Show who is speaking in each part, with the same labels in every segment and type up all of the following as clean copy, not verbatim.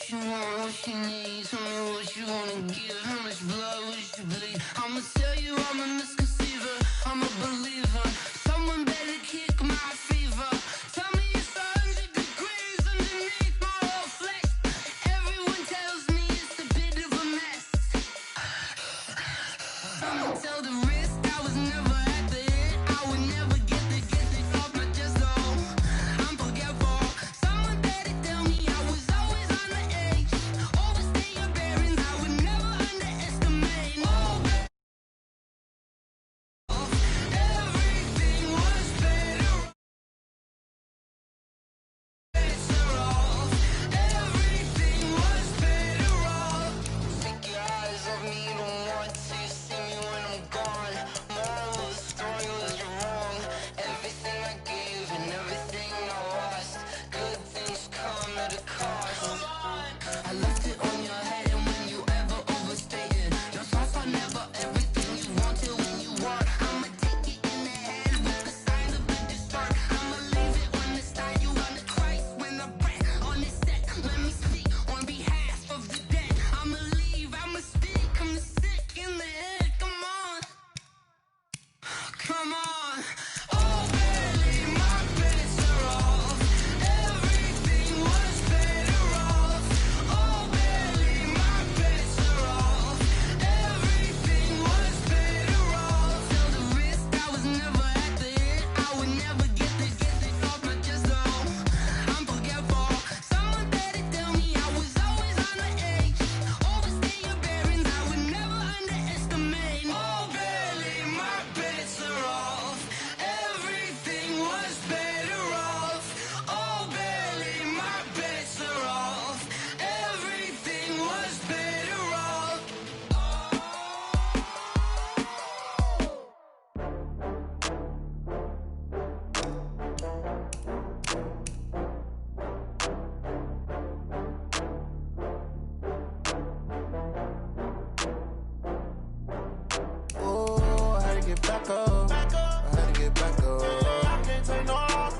Speaker 1: what you want, what you need. Tell me what you wanna give. How much blood would you bleed? I'ma tell you I'm a misconceiver. I'm a believer. Someone better kick my fever. Tell me it's 100 degrees underneath my whole flesh. Everyone tells me it's a bit of a mess. I'ma tell the risk I was never at the hit. I would never get it off my chest though. I'm forgetful. Someone better tell me I was always on the edge. Overstay your bearings, I would never underestimate. Oh, everything was better. Everything was better off. Take your eyes off me, you don't want to see me when I'm gone. Moral of the story was you're wrong. Everything I gave and everything I lost. Good things come at a cost. I left it on your head, and when you ever overstated, your thoughts are never everything you wanted when you want. I'ma take it in the head with the signs of the distort. I'ma leave it on the side. You on the Christ when the breath on the set. Let me speak on behalf of the dead. I'ma leave, I'ma speak. I'm sick in the head. Come on, come on. Oh, barely my bets are off. Everything was better off. Oh, barely my bets are off. Everything was better off. Tell the risk I was never at the hit. I would never get it off my chest though. I'm forgetful. Someone better tell me I was always on the edge. Overstay your bearings, I would never underestimate. Oh, barely my bets are off. Everything was better off. Oh, barely my bets are off. Everything was better off.
Speaker 2: Oh, I had to get back up. I had to get back up. I can't take no loss.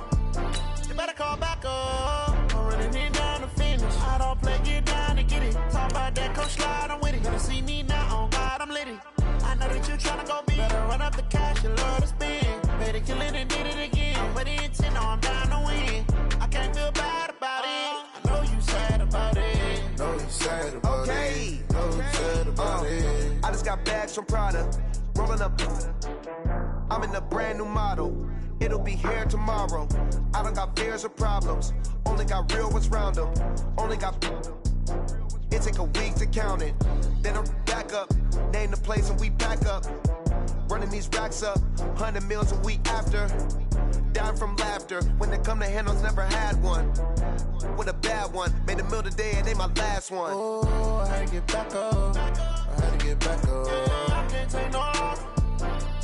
Speaker 2: You better call back up. I'm running it down to finish. I don't play, get down to get it. Talk about that, come slide, I'm with it. Better see me now, on God, I'm lit it. I know that you tryna go big. Better run up the cash, you love to spend. Better kill it and did it again. I'm with the intent, no, I'm down to win. I can't feel bad about it. I know you sad about it.
Speaker 3: Know you sad about
Speaker 4: Okay.
Speaker 3: it. Know you sad about it.
Speaker 4: I just got bags from Prada, rolling up. I'm in a brand new model. It'll be here tomorrow. I don't got fears or problems. Only got real ones round them. Only got. It take a week to count it. Then I'm back up. Name the place and we pack up. Running these racks up. 100 meals a week after. Down from laughter. When they come to handles, never had one. With a bad one. Made a meal today and they my last one.
Speaker 2: Oh, I had to get back up. I had to get back up. I can't take no loss.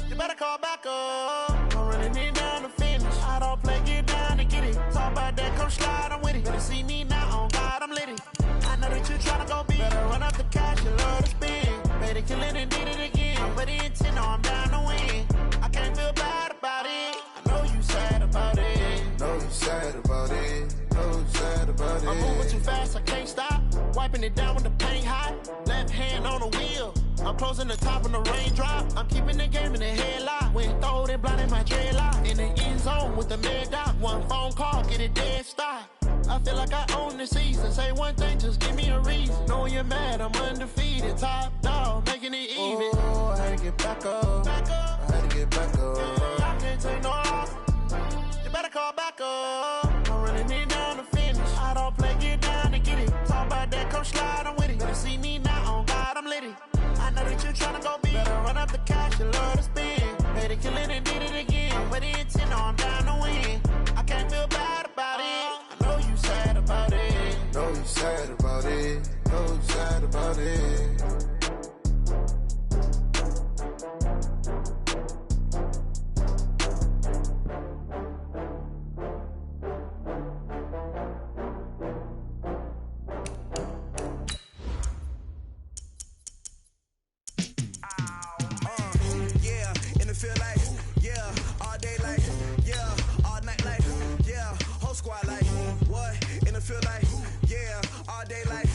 Speaker 2: You better call back up. I'm running it down to finish. I don't play, get down to get it. Talk about that, come slide, I'm with it. Better see me now, on God, I'm lit it. I know that you tryna go big. Better run up the cash, you love to spend. Better kill it and did it again. I'm with the intent, no, I'm down to win. I can't feel bad about it. I know you sad about it.
Speaker 3: Know you sad about it. Know you sad about it.
Speaker 2: I'm moving too fast, I can't stop. Wiping it down when the paint hot. Left hand on the wheel. I'm closing the top when the raindrop. I'm keeping the game in the headlock. When throwed and blinded my dreadlock. In the end zone with the mad dot. One phone call, get it dead stop. I feel like I own the season. Say one thing, just give me a reason. Knowing you're mad, I'm undefeated. Top dog, making it even.
Speaker 3: Oh, I had to get back up. I had to get back up.
Speaker 2: I can't take no loss. You better call back up. I'm running it down to finish. I don't play, get down to get it. Talk about that, come slide, I'm with it. Better see me now, on God, I'm lit it. I know that you tryna go big. Better run up the cash, you love to spend. Better kill it and did it again. I'm with the intent, no, I'm down to win. I can't feel bad about it. I know you sad about it.
Speaker 3: Know you sad about it. Know you sad about it.
Speaker 5: Feel like, yeah, all day like, yeah, all night like, yeah, whole squad like, what, in the feel like, yeah, all day like,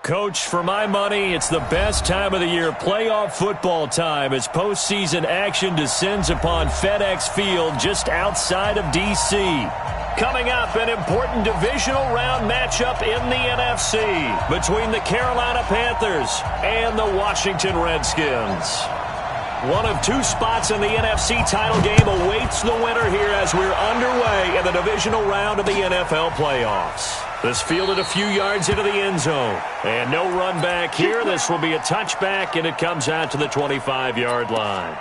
Speaker 6: Coach, for my money, it's the best time of the year, playoff football time, as postseason action descends upon FedEx Field just outside of D.C. Coming up, an important divisional round matchup in the NFC between the Carolina Panthers and the Washington Redskins. One of two spots in the NFC title game awaits the winner here as we're underway in the divisional round of the NFL playoffs. This fielded a few yards into the end zone. And no run back here. This will be a touchback, and it comes out to the 25-yard line.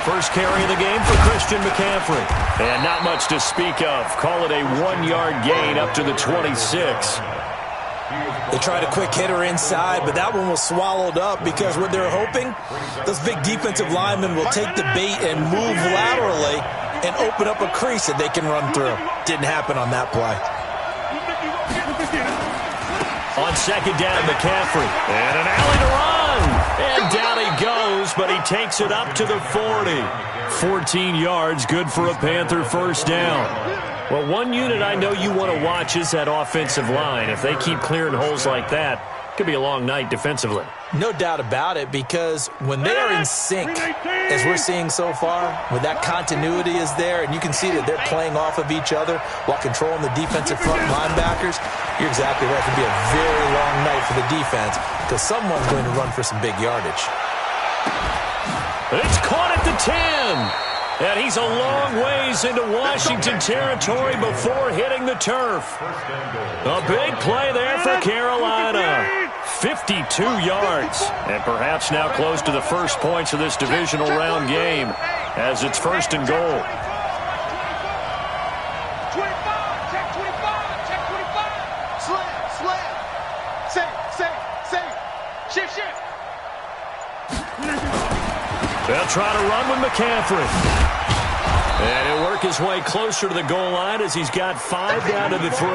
Speaker 6: First carry of the game for Christian McCaffrey. And not much to speak of. Call it a 1-yard gain up to the 26.
Speaker 7: They tried a quick hitter inside, but that one was swallowed up because what they're hoping, those big defensive linemen will take the bait and move laterally and open up a crease that they can run through. Didn't happen on that play.
Speaker 6: On second down, McCaffrey. And an alley to run. And down he goes, but he takes it up to the 40. 14 yards, good for a Panther first down. Well, one unit I know you want to watch is that offensive line. If they keep clearing holes like that, it could be a long night defensively.
Speaker 7: No doubt about it, because when they are in sync, as we're seeing so far, when that continuity is there, and you can see that they're playing off of each other while controlling the defensive front linebackers, you're exactly right. It could be a very long night for the defense because someone's going to run for some big yardage.
Speaker 6: It's caught at the 10. And he's a long ways into Washington territory before hitting the turf. A big play there for Carolina. 52 yards. And perhaps now close to the first points of this divisional round game as it's first and goal. They'll try to run with McCaffrey. And he'll work his way closer to the goal line as he's got 5 down to the 3.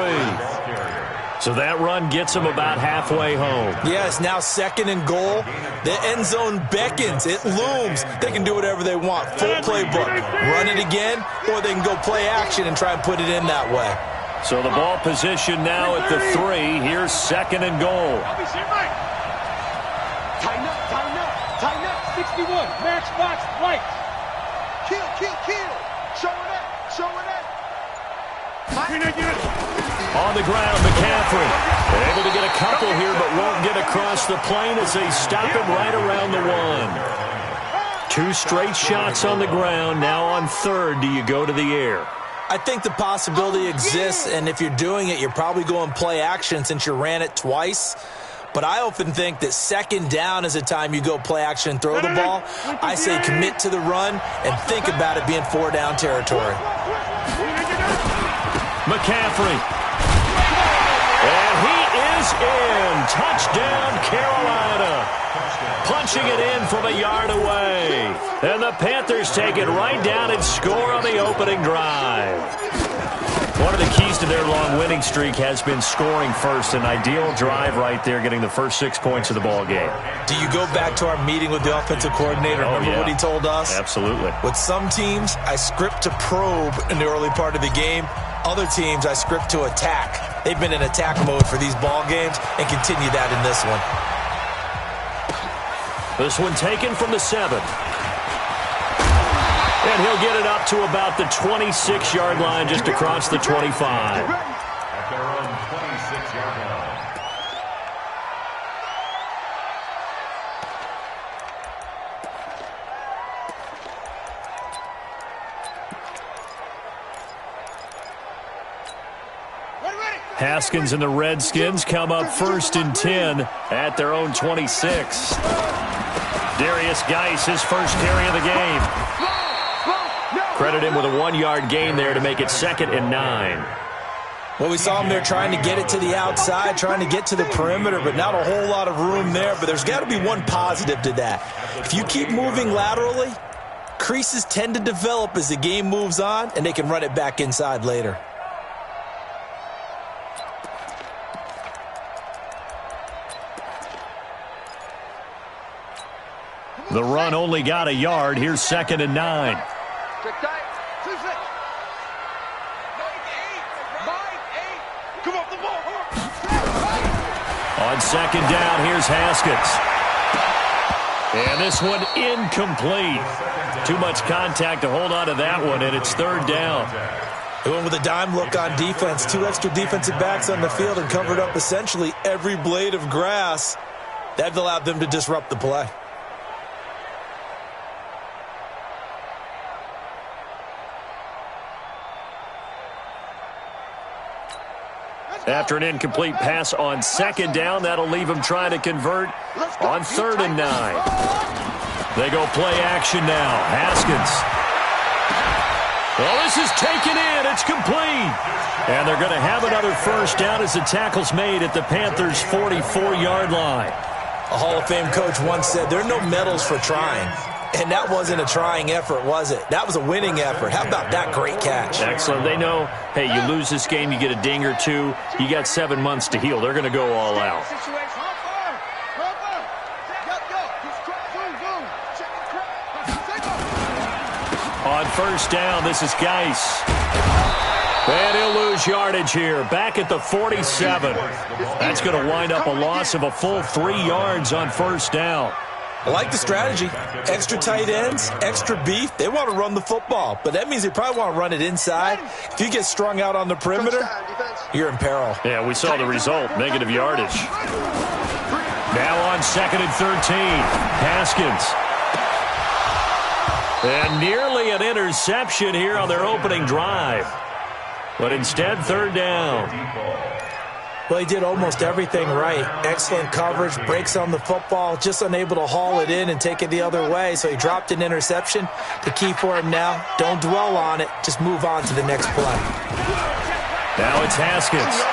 Speaker 6: So that run gets him about halfway home.
Speaker 7: Yeah, it's now second and goal. The end zone beckons. It looms. They can do whatever they want. Full playbook. Run it again, or they can go play action and try and put it in that way.
Speaker 6: So the ball position now at the 3. Here's second and goal.
Speaker 8: Tighten up. 61, match box, right. Kill. Showing it.
Speaker 6: On the ground, McCaffrey. Able to get a couple here, but won't get across the plane as they stop him right around the 1. 2 straight shots on the ground. Now on third, do you go to the air?
Speaker 7: I think the possibility exists, and if you're doing it, you're probably going play action since you ran it twice. But I often think that second down is a time you go play action and throw the ball. I say commit to the run and think about it being 4-down territory.
Speaker 6: McCaffrey. And he is in. Touchdown, Carolina. Punching it in from a yard away. And the Panthers take it right down and score on the opening drive. One of the keys to their long winning streak has been scoring first. An ideal drive right there, getting the first 6 points of the ball game.
Speaker 7: Do you go back to our meeting with the offensive coordinator? Remember what he told us?
Speaker 6: Absolutely.
Speaker 7: With some teams, I script to probe in the early part of the game. Other teams, I script to attack. They've been in attack mode for these ball games and continue that in this one.
Speaker 6: This one taken from the 7. And he'll get it up to about the 26-yard line, just across the 25.
Speaker 9: At their own 26-yard line.
Speaker 6: Haskins and the Redskins come up first and 10 at their own 26. Darius Geis, his first carry of the game. Credit him with a 1-yard gain there to make it 2nd and 9.
Speaker 7: Well, we saw him there trying to get it to the outside, trying to get to the perimeter, but not a whole lot of room there. But there's got to be one positive to that. If you keep moving laterally, creases tend to develop as the game moves on, and they can run it back inside later.
Speaker 6: The run only got a yard. Here's 2nd and 9. On 2nd down, here's Haskins. And this one incomplete. Too much contact to hold on to that one, and it's 3rd down.
Speaker 7: They went with a dime look on defense. 2 extra defensive backs on the field and covered up essentially every blade of grass. That allowed them to disrupt the play.
Speaker 6: After an incomplete pass on 2nd down, that'll leave him trying to convert on 3rd and 9. They go play action now. Haskins. Well, this is taken in. It's complete. And they're going to have another 1st down as the tackle's made at the Panthers' 44-yard line.
Speaker 7: A Hall of Fame coach once said, there are no medals for trying. And that wasn't a trying effort, was it? That was a winning effort. How about that great catch?
Speaker 6: Excellent. They know, hey, you lose this game, you get a ding or two. You got 7 months to heal. They're going to go all out. On 1st down, this is Geis. And he'll lose yardage here. Back at the 47. That's going to wind up a loss of a full 3 yards on 1st down.
Speaker 7: I like the strategy. Extra tight ends, extra beef. They want to run the football, but that means they probably want to run it inside. If you get strung out on the perimeter, you're in peril.
Speaker 6: Yeah, we saw the result, negative yardage. Now on 2nd and 13, Haskins. And nearly an interception here on their opening drive. But instead, 3rd down.
Speaker 7: Well, he did almost everything right. Excellent coverage, breaks on the football, just unable to haul it in and take it the other way. So he dropped an interception. The key for him now, don't dwell on it. Just move on to the next play.
Speaker 6: Now it's Haskins.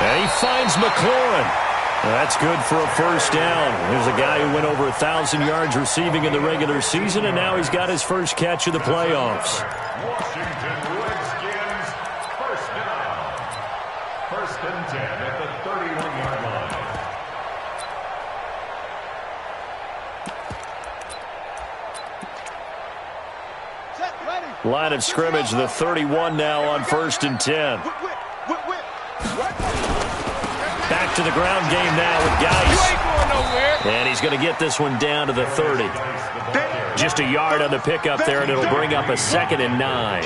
Speaker 6: And he finds McLaurin. That's good for a 1st down. Here's a guy who went over 1,000 yards receiving in the regular season, and now he's got his first catch of the playoffs.
Speaker 9: Washington Redskins, 1st down. 1st and 10 at the 31-yard line.
Speaker 6: Line of scrimmage, the 31 now on 1st and 10. Back to the ground game now with Geis. And he's going to get this one down to the 30. Just a yard on the pickup there, and it'll bring up a 2nd and 9.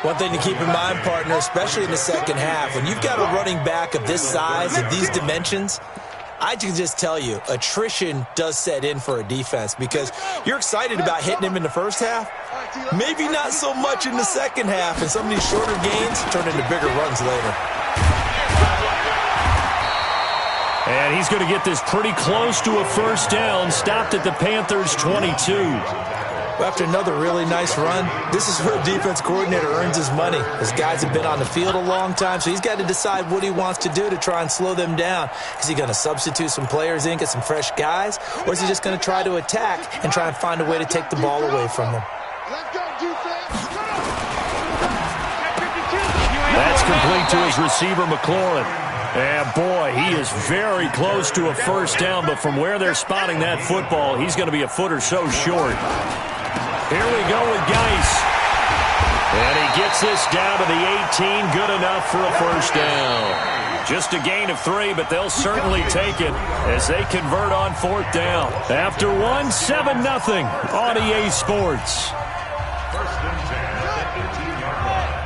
Speaker 7: One thing to keep in mind, partner, especially in the second half, when you've got a running back of this size, of these dimensions, I can just tell you, attrition does set in for a defense because you're excited about hitting him in the first half. Maybe not so much in the second half, and some of these shorter gains turn into bigger runs later.
Speaker 6: And he's going to get this pretty close to a 1st down, stopped at the Panthers' 22.
Speaker 7: After another really nice run, this is where a defense coordinator earns his money. His guys have been on the field a long time, so he's got to decide what he wants to do to try and slow them down. Is he going to substitute some players in, get some fresh guys, or is he just going to try to attack and try and find a way to take the ball away from them?
Speaker 6: That's complete to his receiver, McLaurin. And, boy, he is very close to a 1st down, but from where they're spotting that football, he's going to be a foot or so short. Here we go with Geis. And he gets this down to the 18, good enough for a 1st down. Just a gain of 3, but they'll certainly take it as they convert on 4th down. After one, 7-0 on EA Sports.
Speaker 9: 1st and 10 at the 18-yard line.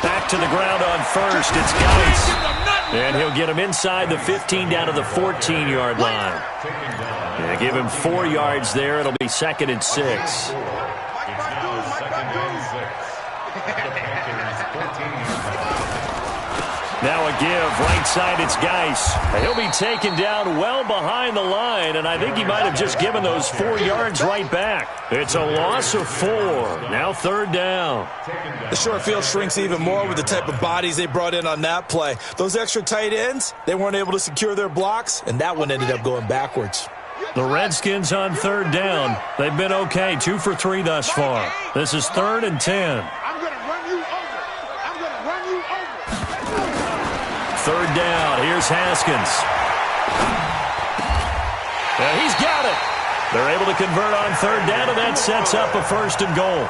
Speaker 6: Back to the ground on 1st, it's Geis. And he'll get him inside the 15 down to the 14-yard line. Yeah, give him 4 yards there. It'll be 2nd and 6.
Speaker 9: It's now 2nd and 6. The Panthers' 14-yard line.
Speaker 6: Now a give, right side, it's Geis. He'll be taken down well behind the line, and I think he might have just given those 4 yards right back. It's a loss of 4. Now 3rd down.
Speaker 7: The short field shrinks even more with the type of bodies they brought in on that play. Those extra tight ends, they weren't able to secure their blocks, and that one ended up going backwards.
Speaker 6: The Redskins on 3rd down. They've been okay, 2 for 3 thus far. This is 3rd and 10.
Speaker 8: I'm going to run you over. I'm going to run you over.
Speaker 6: 3rd down. Here's Haskins. Yeah, he's got it. They're able to convert on 3rd down, and that sets up a 1st and goal.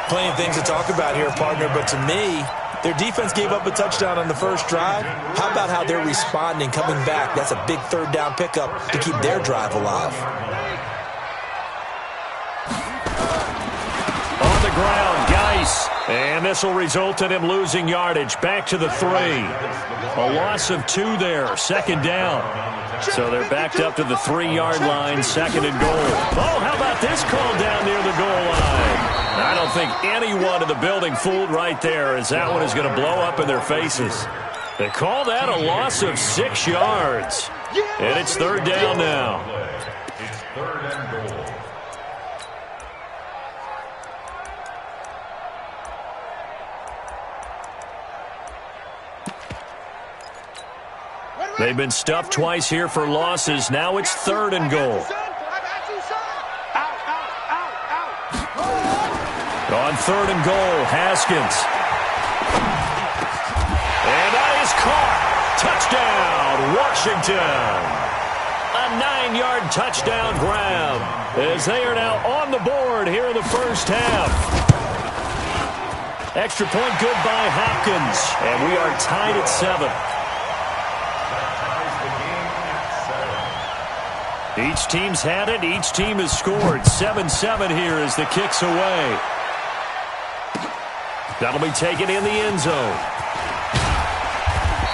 Speaker 7: Plenty of things to talk about here, partner, but to me, their defense gave up a touchdown on the first drive. How about how they're responding, coming back? That's a big 3rd down pickup to keep their drive alive.
Speaker 6: On the ground, Geis. And this will result in him losing yardage. Back to the 3. A loss of 2 there. 2nd down. So they're backed up to the 3-yard line. 2nd and goal. Oh, how about this call down near the goal line? I don't think anyone in the building fooled right there, as that one is going to blow up in their faces. They call that a loss of 6 yards. And it's 3rd down now.
Speaker 9: It's 3rd and goal.
Speaker 6: They've been stuffed twice here for losses. Now it's 3rd and goal. On 3rd and goal, Haskins. And that is caught. Touchdown, Washington. A 9-yard touchdown grab as they are now on the board here in the first half. Extra point good by Hopkins. And we are tied at 7. Each team's had it. Each team has scored. 7-7 here as the kick's away. That'll be taken in the end zone.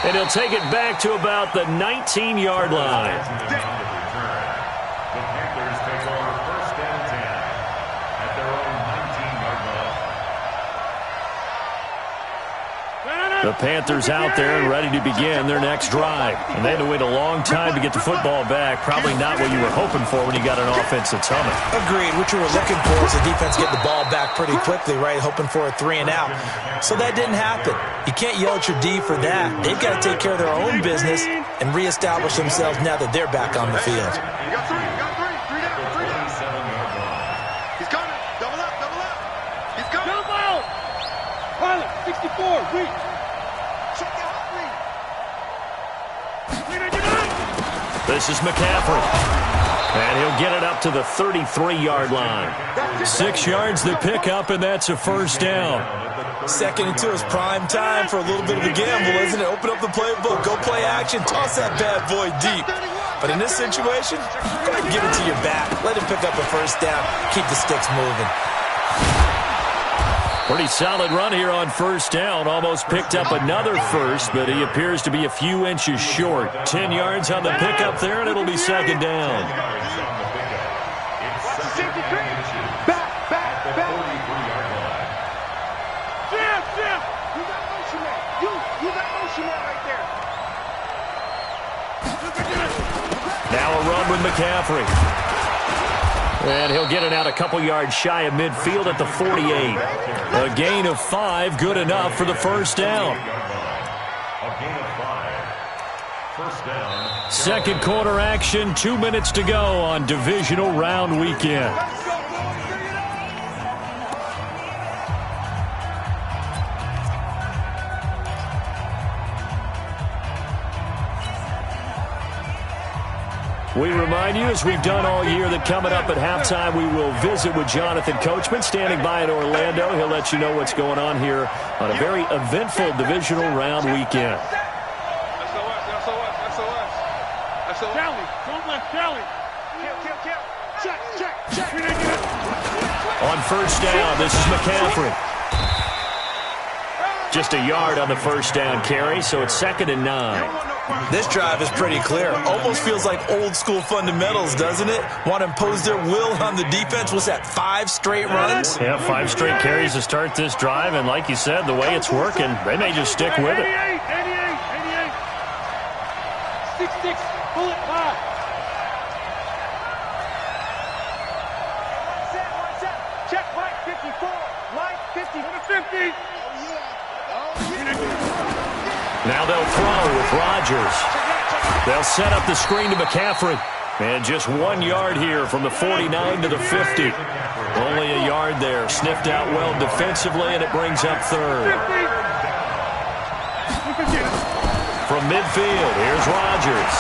Speaker 6: And he'll take it back to about the 19-yard line.
Speaker 9: The Panthers take over 1st and 10 at their own 19-yard line.
Speaker 6: The Panthers out there and ready to begin their next drive. And they had to wait a long time to get the football back. Probably not what you were hoping for when you got an offensive summit.
Speaker 7: Agreed. What you were looking for is the defense getting the ball back pretty quickly, right? Hoping for a 3 and out. So that didn't happen. You can't yell at your D for that. They've got to take care of their own business and reestablish themselves now that they're back on the field.
Speaker 8: You got 3. You got 3. 3 down. 3 down.
Speaker 9: 7-yard line.
Speaker 8: He's coming. Double up. Double up. He's coming. Jump out. Pilot, 64. Weak. Check it out,
Speaker 6: This is McCaffrey. And he'll get it up to the 33-yard line. 6 yards the pickup, and that's a 1st down.
Speaker 7: 2nd and 2 is prime time for a little bit of a gamble, isn't it? Open up the playbook, go play action, toss that bad boy deep. But in this situation, go ahead and give it to your back. Let him pick up a 1st down. Keep the sticks moving.
Speaker 6: Pretty solid run here on 1st down. Almost picked up another 1st, but he appears to be a few inches short. 10 yards on the pickup there, and it'll be 2nd down.
Speaker 8: Jim, you got motion man. You got motion man right there.
Speaker 6: Now a run with McCaffrey. And he'll get it out a couple yards shy of midfield at the 48. A gain of 5, good enough for the 1st down.
Speaker 9: A gain of 5. 1st down.
Speaker 6: 2nd quarter action, 2 minutes to go on divisional round weekend. We remind you, as we've done all year, that coming up at halftime, we will visit with Jonathan Coachman, standing by in Orlando. He'll let you know what's going on here on a very eventful divisional round weekend. On 1st down, this is McCaffrey. Just a yard on the 1st down carry, so it's 2nd and 9.
Speaker 7: This drive is pretty clear. Almost feels like old school fundamentals, doesn't it? Want to impose their will on the defense. Was that 5 straight runs?
Speaker 6: Yeah, 5 straight carries to start this drive, and like you said, the way it's working, they may just stick with it.
Speaker 8: 88. 6'6", bullet high. One set. Check Mike 54. Mike 50. 50.
Speaker 6: Now they'll throw with Rodgers. They'll set up the screen to McCaffrey. And just 1 yard here from the 49 to the 50. Only a yard there. Sniffed out well defensively, and it brings up third. From midfield, here's Rodgers.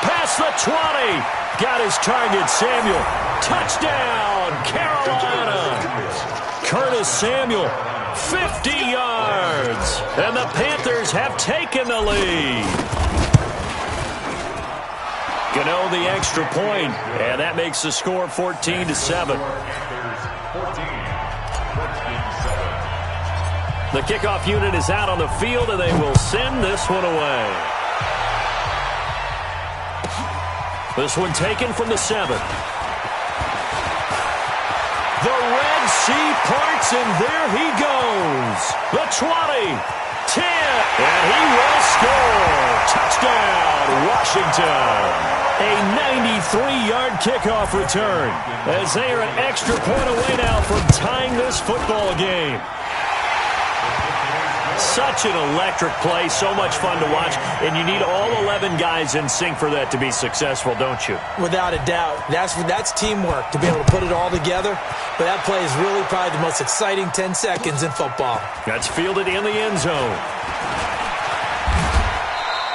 Speaker 6: Past the 20. Got his target, Samuel. Touchdown, Carolina. Curtis Samuel, 50 yards. And the Panthers have taken the lead. Gano the extra point, and that makes the score 14-7. The kickoff unit is out on the field, and they will send this one away. This one taken from the 7. The Red Sea parts, and there he goes. The 20, 10, and he will score. Touchdown, Washington. A 93-yard kickoff return as they are an extra point away now from tying this football game. Such an electric play, so much fun to watch, and you need all 11 guys in sync for that to be successful, don't you?
Speaker 7: Without a doubt. That's teamwork, to be able to put it all together. But that play is really probably the most exciting 10 seconds in football.
Speaker 6: That's fielded in the end zone.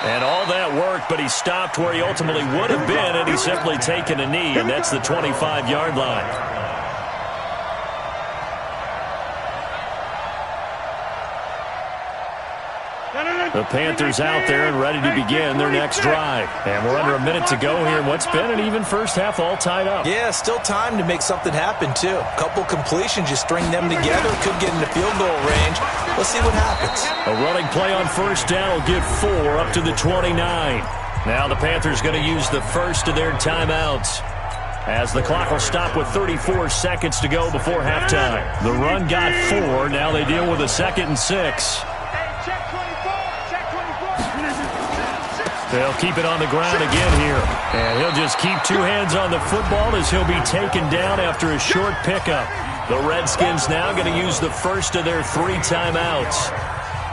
Speaker 6: And all that worked, but he stopped where he ultimately would have been, and he's simply taken a knee, and that's the 25-yard line. The Panthers out there and ready to begin their next drive. And we're under a minute to go here in what's been an even first half all tied up.
Speaker 7: Yeah, still time to make something happen, too. A couple completions, you string them together, could get into field goal range. Let's see what happens.
Speaker 6: A running play on first down will get 4 up to the 29. Now the Panthers going to use the first of their timeouts, as the clock will stop with 34 seconds to go before halftime. The run got 4. Now they deal with a 2nd and 6. They'll keep it on the ground again here. And he'll just keep 2 hands on the football as he'll be taken down after a short pickup. The Redskins now going to use the first of their 3 timeouts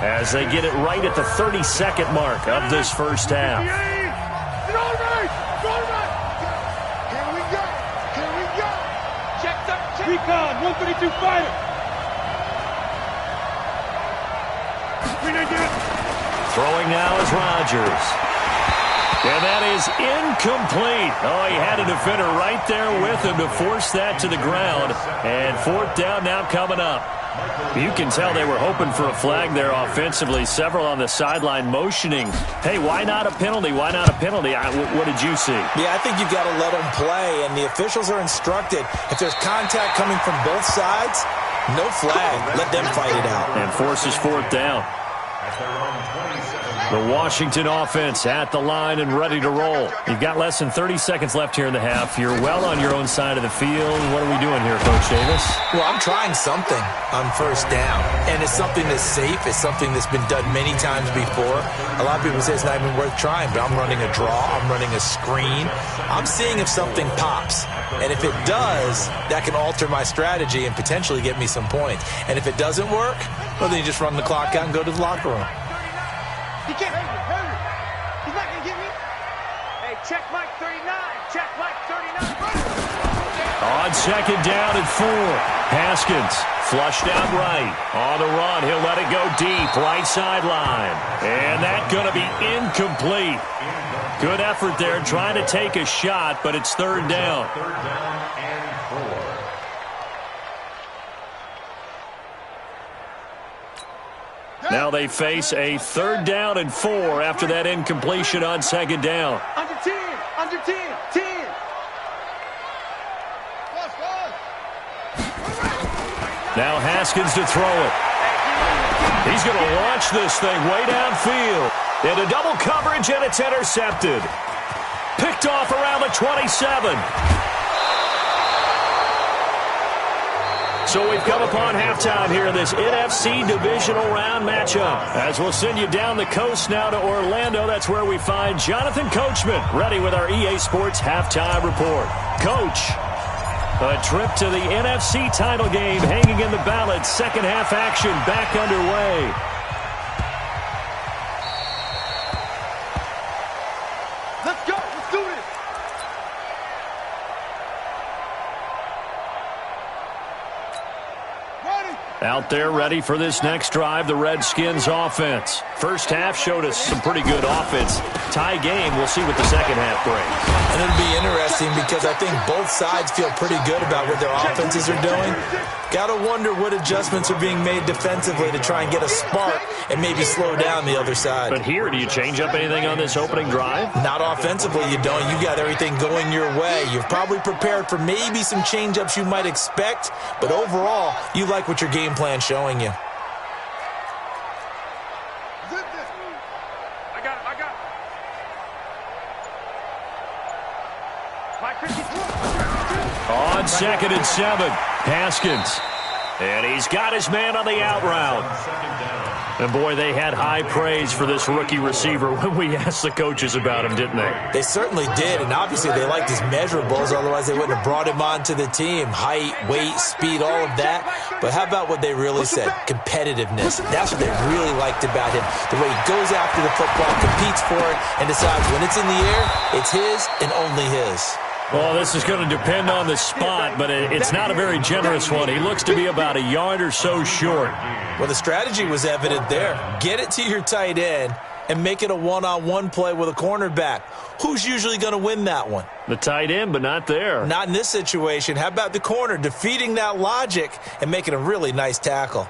Speaker 6: as they get it right at the 32nd mark of this first half.
Speaker 8: Recon, 132 fighter.
Speaker 6: Throwing now is Rodgers. And that is incomplete. Oh, he had a defender right there with him to force that to the ground. And 4th down now coming up. You can tell they were hoping for a flag there offensively. Several on the sideline motioning. Hey, why not a penalty? Why not a penalty? What did you see?
Speaker 7: Yeah, I think you've got to let them play. And the officials are instructed, if there's contact coming from both sides, no flag. Let them fight it out.
Speaker 6: And forces 4th down. The Washington offense at the line and ready to roll. You've got less than 30 seconds left here in the half. You're well on your own side of the field. What are we doing here, Coach Davis?
Speaker 7: Well, I'm trying something on first down. And it's something that's safe. It's something that's been done many times before. A lot of people say it's not even worth trying, but I'm running a draw. I'm running a screen. I'm seeing if something pops. And if it does, that can alter my strategy and potentially get me some points. And if it doesn't work, well, then you just run the clock out and go to the locker room.
Speaker 8: He can't. He's not going to get me. Hey, check Mike 39. Check Mike 39.
Speaker 6: On 2nd down and 4. Haskins flushed out right. On the run, he'll let it go deep. Right sideline. And that's going to be incomplete. Good effort there trying to take a shot, but it's 3rd down.
Speaker 9: 3rd down and 4.
Speaker 6: Now they face a 3rd down and 4 after that incompletion on 2nd down.
Speaker 8: Under 10, under 10, 10.
Speaker 6: Now Haskins to throw it. He's going to launch this thing way downfield. Into double coverage, and it's intercepted. Picked off around the 27. So we've come upon halftime here in this NFC divisional round matchup. As we'll send you down the coast now to Orlando, that's where we find Jonathan Coachman ready with our EA Sports halftime report. Coach, a trip to the NFC title game hanging in the balance. Second half action back underway.
Speaker 8: Let's go. Let's do this.
Speaker 6: Out there ready for this next drive, the Redskins offense. First half showed us some pretty good offense. Tie game, we'll see what the second half brings.
Speaker 7: And it'll be interesting because I think both sides feel pretty good about what their offenses are doing. Got to wonder what adjustments are being made defensively to try and get a spark and maybe slow down the other side.
Speaker 6: But here, do you change up anything on this opening drive?
Speaker 7: Not offensively, you don't. You got everything going your way. You've probably prepared for maybe some change-ups you might expect, but overall, you like what your game plan's showing you.
Speaker 8: I got it.
Speaker 6: On 2nd and 7, Haskins. And he's got his man on the out route. And, boy, they had high praise for this rookie receiver when we asked the coaches about him, didn't they?
Speaker 7: They certainly did, and obviously they liked his measurables, otherwise they wouldn't have brought him onto the team. Height, weight, speed, all of that. But how about what they really said? Competitiveness. That's what they really liked about him. The way he goes after the football, competes for it, and decides when it's in the air, it's his and only his.
Speaker 6: Well, this is going to depend on the spot, but it's not a very generous one. He looks to be about a yard or so short.
Speaker 7: Well, the strategy was evident there. Get it to your tight end and make it a one-on-one play with a cornerback. Who's usually going to win that one?
Speaker 6: The tight end, but not there.
Speaker 7: Not in this situation. How about the corner defeating that logic and making a really nice tackle?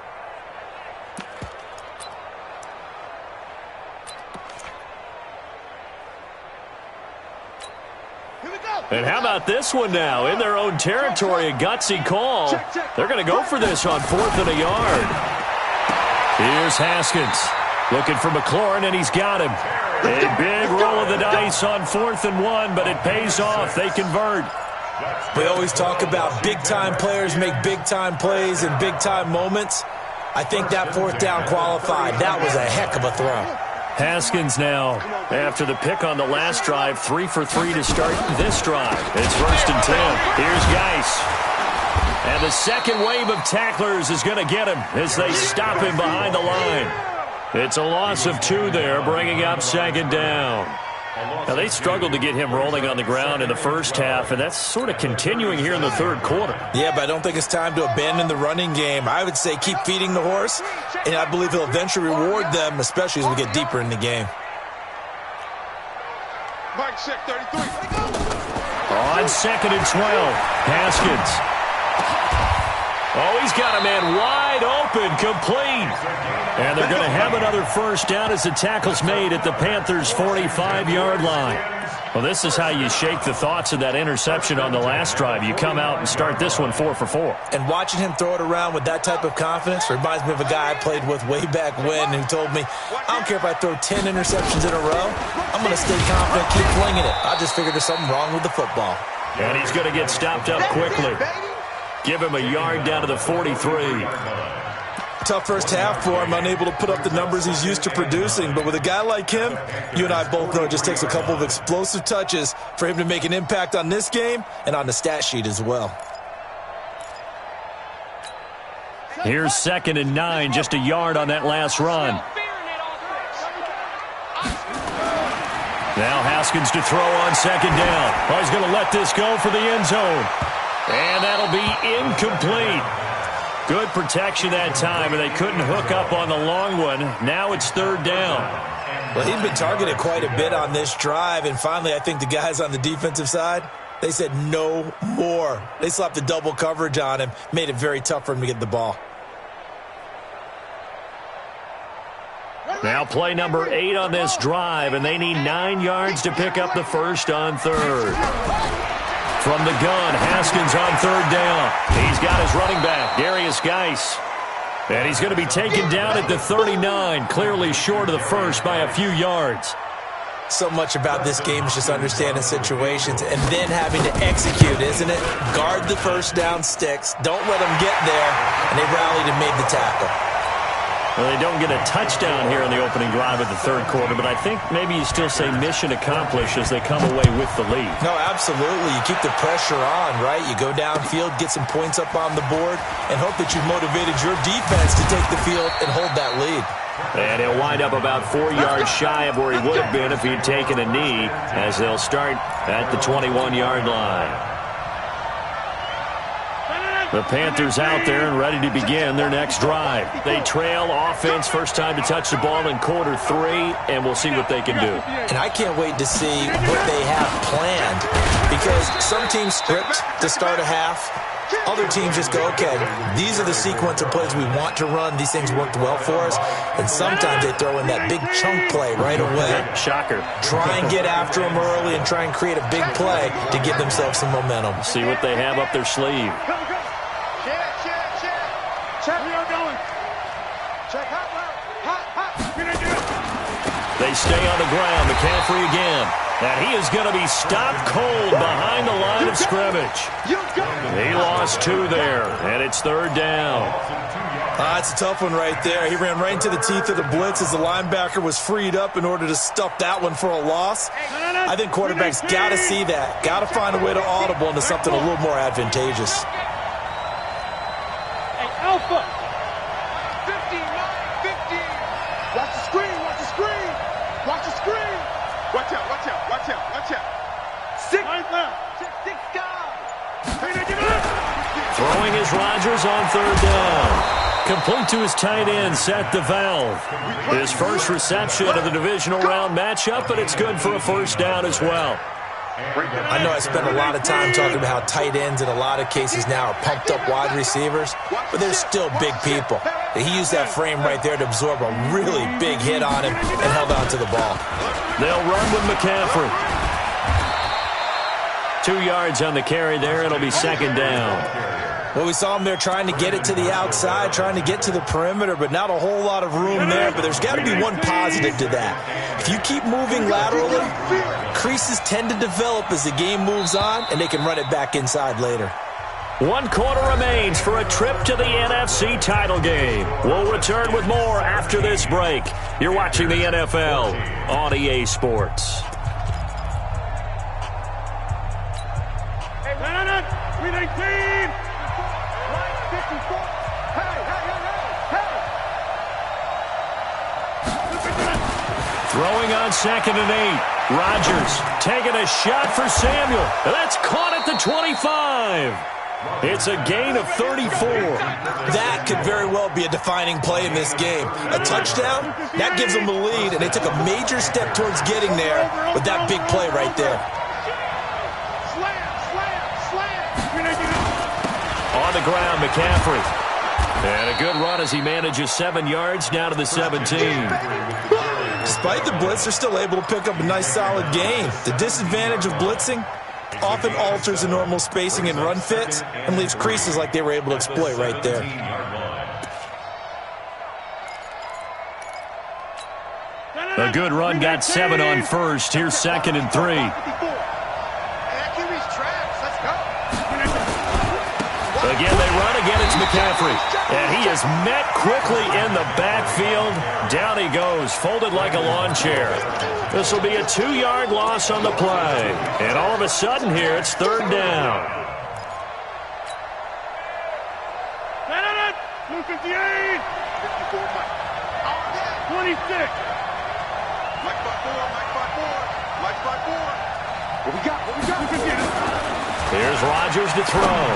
Speaker 6: And how about this one now? In their own territory, a gutsy call. They're going to go for this on 4th and a yard. Here's Haskins looking for McLaurin, and he's got him. A big roll of the dice on 4th and 1, but it pays off. They convert.
Speaker 7: We always talk about big-time players make big-time plays in big-time moments. I think that 4th down qualified. That was a heck of a throw.
Speaker 6: Haskins now, after the pick on the last drive, 3 for 3 to start this drive. It's 1st and 10. Here's Geis. And the second wave of tacklers is going to get him as they stop him behind the line. It's a loss of 2 there, bringing up 2nd down. Now, they struggled to get him rolling on the ground in the first half, and that's sort of continuing here in the 3rd quarter.
Speaker 7: Yeah, but I don't think it's time to abandon the running game. I would say keep feeding the horse, and I believe he'll eventually reward them, especially as we get deeper in the game.
Speaker 8: Mike, check 33.
Speaker 6: On 2nd and 12, Haskins. Oh, he's got a man wide open, complete. And they're going to have another 1st down as the tackle's made at the Panthers' 45-yard line. Well, this is how you shake the thoughts of that interception on the last drive. You come out and start this one 4 for 4.
Speaker 7: And watching him throw it around with that type of confidence reminds me of a guy I played with way back when who told me, I don't care if I throw 10 interceptions in a row, I'm going to stay confident, keep flinging it. I just figured there's something wrong with the football.
Speaker 6: And he's going to get stopped up quickly. Give him a yard down to the 43.
Speaker 7: Tough first half for him, unable to put up the numbers he's used to producing. But with a guy like him, you and I both know it just takes a couple of explosive touches for him to make an impact on this game and on the stat sheet as well.
Speaker 6: Here's 2nd and 9, just a yard on that last run. Now Haskins to throw on 2nd down. Oh, he's going to let this go for the end zone. And that'll be incomplete. Good protection that time, and they couldn't hook up on the long one. Now it's 3rd down.
Speaker 7: Well, he's been targeted quite a bit on this drive, and finally I think the guys on the defensive side, they said no more. They slapped the double coverage on him, made it very tough for him to get the ball.
Speaker 6: Now play number 8 on this drive, and they need 9 yards to pick up the 1st on 3rd. From the gun, Haskins on 3rd down. He's got his running back, Darius Geis. And he's going to be taken down at the 39, clearly short of the 1st by a few yards.
Speaker 7: So much about this game is just understanding situations and then having to execute, isn't it? Guard the first down sticks. Don't let them get there. And they rallied and made the tackle.
Speaker 6: Well, they don't get a touchdown here in the opening drive of the third quarter, but I think maybe you still say mission accomplished as they come away with the lead.
Speaker 7: No, absolutely. You keep the pressure on, right? You go downfield, get some points up on the board, and hope that you've motivated your defense to take the field and hold that lead.
Speaker 6: And he'll wind up about 4 yards shy of where he would have been if he'd taken a knee, as they'll start at the 21-yard line. The Panthers out there and ready to begin their next drive. They trail offense, first time to touch the ball in quarter 3, and we'll see what they can do.
Speaker 7: And I can't wait to see what they have planned, because some teams script to start a half. Other teams just go, okay, these are the sequence of plays we want to run. These things worked well for us. And sometimes they throw in that big chunk play right away.
Speaker 6: Shocker.
Speaker 7: Try and get after them early and try and create a big play to give themselves some momentum.
Speaker 6: See what they have up their sleeve.
Speaker 8: Check, we are going. Check, hot.
Speaker 6: They stay on the ground. McCaffrey again. And he is going to be stopped cold behind the line of scrimmage. He lost 2 there, and it's third down.
Speaker 7: It's a tough one right there. He ran right into the teeth of the blitz as the linebacker was freed up in order to stuff that one for a loss. I think quarterbacks got to see that. Got to find a way to audible into something a little more advantageous.
Speaker 8: Alpha. 15. Watch the screen. Watch the screen. Watch out. 6 left. 6 guys.
Speaker 6: Throwing is Rodgers on third down. Complete to his tight end, Seth DeValve. His first reception of the divisional round matchup, but it's good for a first down as well.
Speaker 7: I know I spent a lot of time talking about how tight ends in a lot of cases now are pumped up wide receivers, but they're still big people. He used that frame right there to absorb a really big hit on him and held on to the ball.
Speaker 6: They'll run with McCaffrey. 2 yards on the carry there. It'll be second down.
Speaker 7: Well, we saw him there trying to get it to the outside, trying to get to the perimeter, but not a whole lot of room there. But there's got to be one positive to that. If you keep moving laterally, creases tend to develop as the game moves on, and they can run it back inside later.
Speaker 6: 1 quarter remains for a trip to the NFC title game. We'll return with more after this break. You're watching the NFL on EA Sports.
Speaker 8: Hey, 319.
Speaker 6: Throwing on 2nd and 8. Rodgers taking a shot for Samuel. That's caught at the 25. It's a gain of 34.
Speaker 7: That could very well be a defining play in this game. A touchdown, that gives them the lead, and they took a major step towards getting there with that big play right there.
Speaker 6: On the ground, McCaffrey. And a good run as he manages 7 yards down to the 17.
Speaker 7: Despite the blitz, they're still able to pick up a nice, solid gain. The disadvantage of blitzing often alters the normal spacing and run fits and leaves creases like they were able to exploit right there.
Speaker 6: A good run got 7 on first. Here's 2nd and 3. Again, they run. Again, it's McCaffrey. And he is met quickly in the backfield. Down he goes, folded like a lawn chair. This will be a 2-yard loss on the play. And all of a sudden here, it's third down.
Speaker 8: 58. 56. Mike 5-4. What we got?
Speaker 6: Here's Rodgers to throw.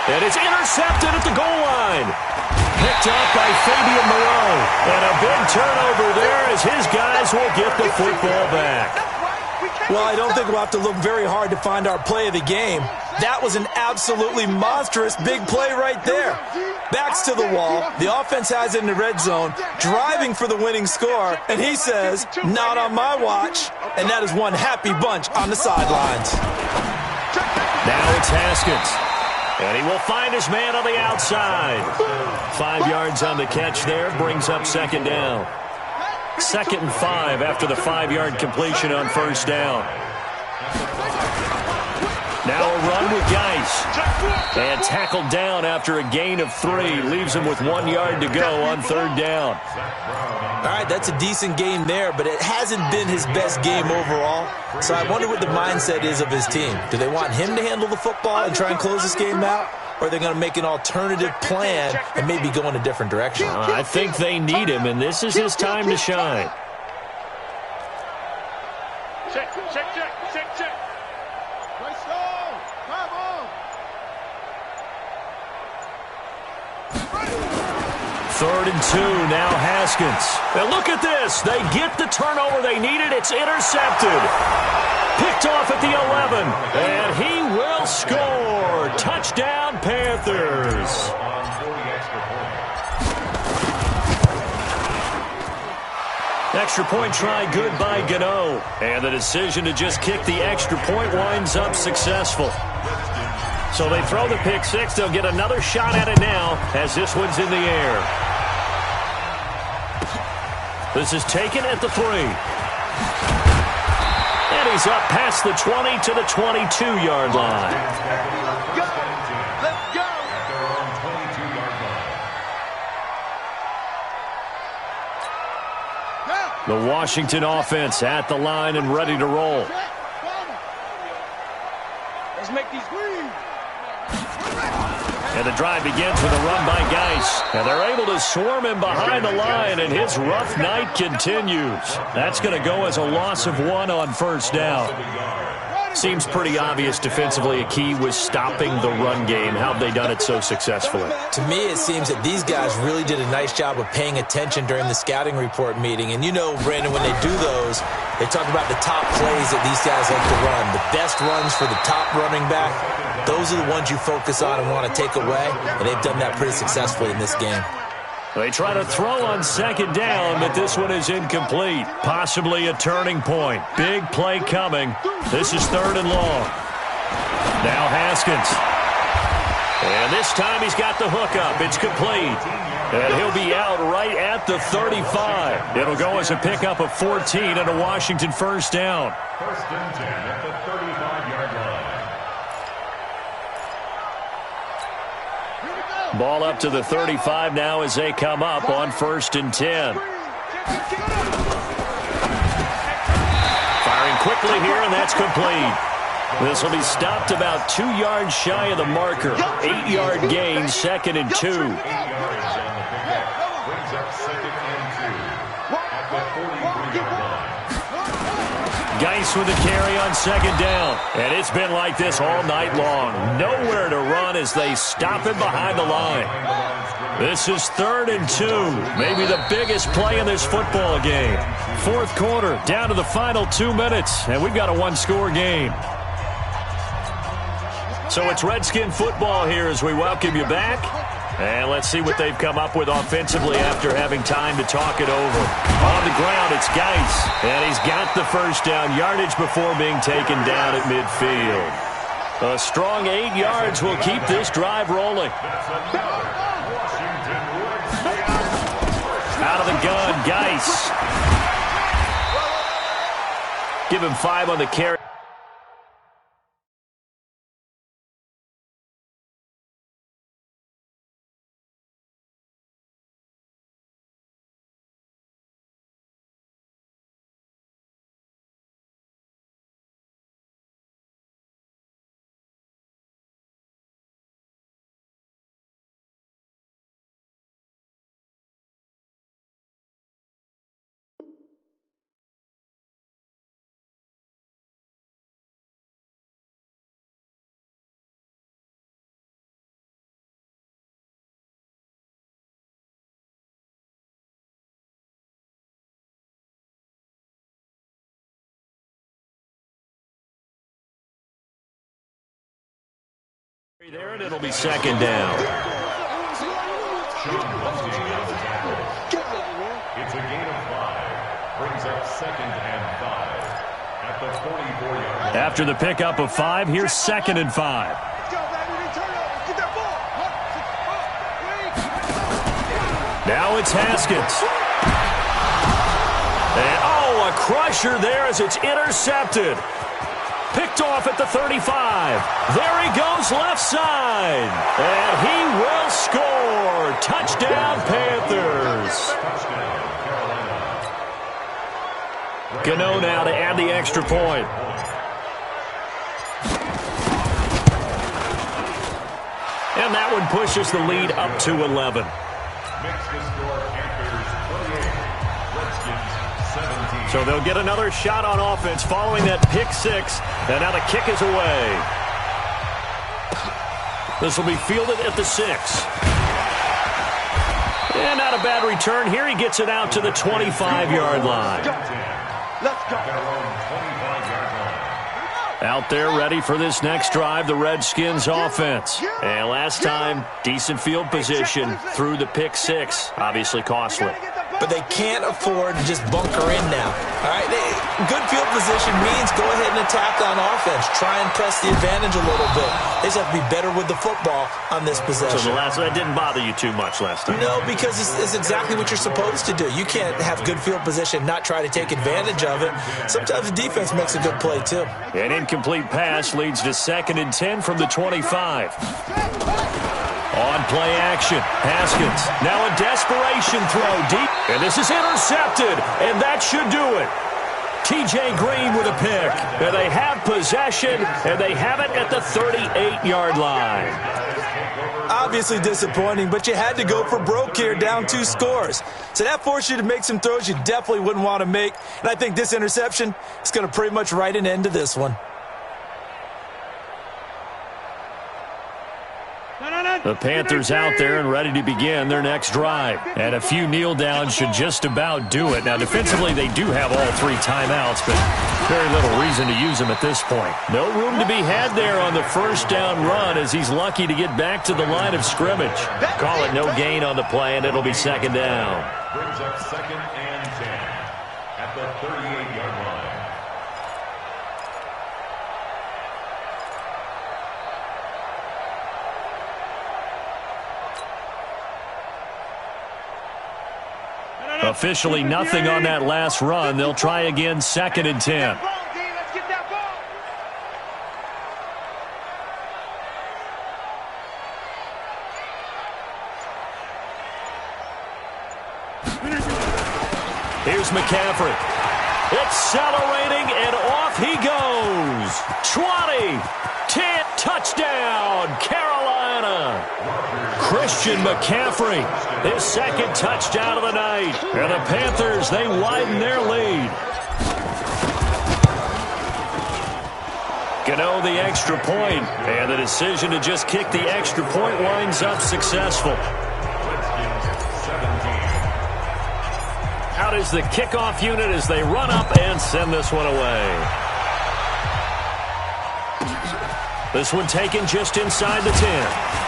Speaker 6: And it's intercepted at the goal line. Picked up by Fabian Moreau. And a big turnover there as his guys will get the football back.
Speaker 7: Well, I don't think we'll have to look very hard to find our play of the game. That was an absolutely monstrous big play right there. Backs to the wall. The offense has it in the red zone, driving for the winning score. And he says, not on my watch. And that is one happy bunch on the sidelines.
Speaker 6: Now it's Haskins. And he will find his man on the outside. 5 yards on the catch there, brings up second down. 2nd and 5 after the 5-yard completion on first down. Now a run with Geis. And tackled down after a gain of 3. Leaves him with 1 yard to go on 3rd down.
Speaker 7: All right, that's a decent game there, but it hasn't been his best game overall. So I wonder what the mindset is of his team. Do they want him to handle the football and try and close this game out? Or are they going to make an alternative plan and maybe go in a different direction?
Speaker 6: I think they need him, and this is his time to shine.
Speaker 8: Check.
Speaker 6: 3rd and 2, now Haskins. And look at this. They get the turnover they needed. It's intercepted. Picked off at the 11. And he will score. Touchdown, Panthers. Extra point try good by Gano. And the decision to just kick the extra point winds up successful. So they throw the pick 6. They'll get another shot at it now as this one's in the air. This is taken at the 3. And he's up past the 20 to the 22-yard line.
Speaker 8: Let's go.
Speaker 6: The Washington offense at the line and ready to roll.
Speaker 8: Let's make these green.
Speaker 6: And the drive begins with a run by Geis. And they're able to swarm him behind the line, and his rough night continues. That's going to go as a loss of 1 on first down. Seems pretty obvious defensively a key was stopping the run game. How have they done it so successfully?
Speaker 7: To me, it seems that these guys really did a nice job of paying attention during the scouting report meeting. And you know, Brandon, when they do those, they talk about the top plays that these guys like to run. The best runs for the top running back, those are the ones you focus on and want to take away. And they've done that pretty successfully in this game.
Speaker 6: They try to throw on 2nd down, but this one is incomplete. Possibly a turning point. Big play coming. This is 3rd and long. Now Haskins. And this time he's got the hook up. It's complete. And he'll be out right at the 35. It'll go as a pickup of 14 and a Washington first down.
Speaker 9: 1st and 10 at the 35-yard line.
Speaker 6: Ball up to the 35 now as they come up on 1st and 10. Firing quickly here, and that's complete. This will be stopped about 2 yards shy of the marker. 8-yard gain, 2nd and 2.
Speaker 9: 8 yards on the pickup. Brings up 2nd and 2 at the 43-yard line.
Speaker 6: Geis with the carry on 2nd down. And it's been like this all night long. Nowhere to run as they stop him behind the line. This is 3rd and 2. Maybe the biggest play in this football game. 4th quarter, down to the final 2 minutes. And we've got a 1-score game. So it's Redskin football here as we welcome you back. And let's see what they've come up with offensively after having time to talk it over. On the ground, it's Geis. And he's got the first down yardage before being taken down at midfield. A strong 8 yards will keep this drive rolling. Out of the gun, Geis. Give him 5 on the carry. There, and it'll be 2nd down.
Speaker 9: It's a gain of 5. Brings up 2nd and 5 at the 44-yard line.
Speaker 6: After the pickup of 5, here's 2nd and 5. Now it's Haskins. And, oh, a crusher there as it's intercepted. Picked off at the 35. There he goes left side. And he will score. Touchdown, Panthers. Gano now to add the extra point. And that one pushes the lead up to 11.
Speaker 9: Makes the score Panthers 28, Redskins 17.
Speaker 6: So they'll get another shot on offense following that pick six. And now the kick is away. This will be fielded at the 6. And not a bad return. Here he gets it out to the 25-yard line.
Speaker 8: Let's go.
Speaker 6: Out there ready for this next drive, the Redskins offense. And last time, decent field position through the pick six. Obviously costly.
Speaker 7: But they can't afford to just bunker in now. All right, good field position means go ahead and attack on offense. Try and press the advantage a little bit. They just have to be better with the football on this possession.
Speaker 6: So that didn't bother you too much last time?
Speaker 7: No, because it's exactly what you're supposed to do. You can't have good field position, not try to take advantage of it. Sometimes the defense makes a good play, too.
Speaker 6: An incomplete pass leads to 2nd and 10 from the 25. On play action, Haskins now a desperation throw deep, and this is intercepted, and that should do it. T.J. Green with a pick, and they have possession, and they have it at the 38-yard line.
Speaker 7: Obviously disappointing, but you had to go for broke here, down 2 scores. So that forced you to make some throws you definitely wouldn't want to make, and I think this interception is going to pretty much write an end to this one.
Speaker 6: The Panthers out there and ready to begin their next drive. And a few kneel downs should just about do it. Now, defensively, they do have all 3 timeouts, but very little reason to use them at this point. No room to be had there on the first down run as he's lucky to get back to the line of scrimmage. Call it no gain on the play, and it'll be 2nd down.
Speaker 9: Brings up 2nd and 10 at the 38-yard line.
Speaker 6: Officially nothing on that last run. They'll try again, 2nd and 10. Here's McCaffrey. Accelerating, and off he goes. 20, 10, touchdown, Carolina. Christian McCaffrey, his 2nd touchdown of the night. And the Panthers, they widen their lead. Gano the extra point, and the decision to just kick the extra point winds up successful. Out is the kickoff unit as they run up and send this one away. This one taken just inside the 10.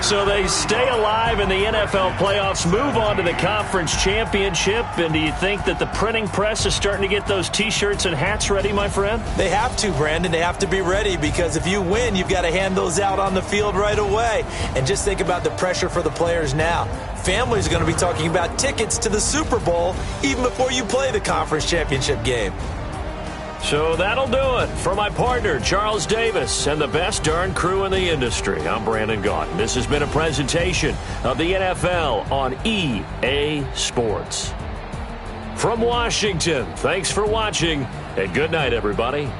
Speaker 6: So they stay alive in the NFL playoffs, move on to the conference championship. And do you think that the printing press is starting to get those T-shirts and hats ready, my friend?
Speaker 7: They have to, Brandon. They have to be ready because if you win, you've got to hand those out on the field right away. And just think about the pressure for the players now. Families are going to be talking about tickets to the Super Bowl even before you play the conference championship game.
Speaker 6: So that'll do it for my partner, Charles Davis, and the best darn crew in the industry. I'm Brandon Gaughan. This has been a presentation of the NFL on EA Sports. From Washington, thanks for watching, and good night, everybody.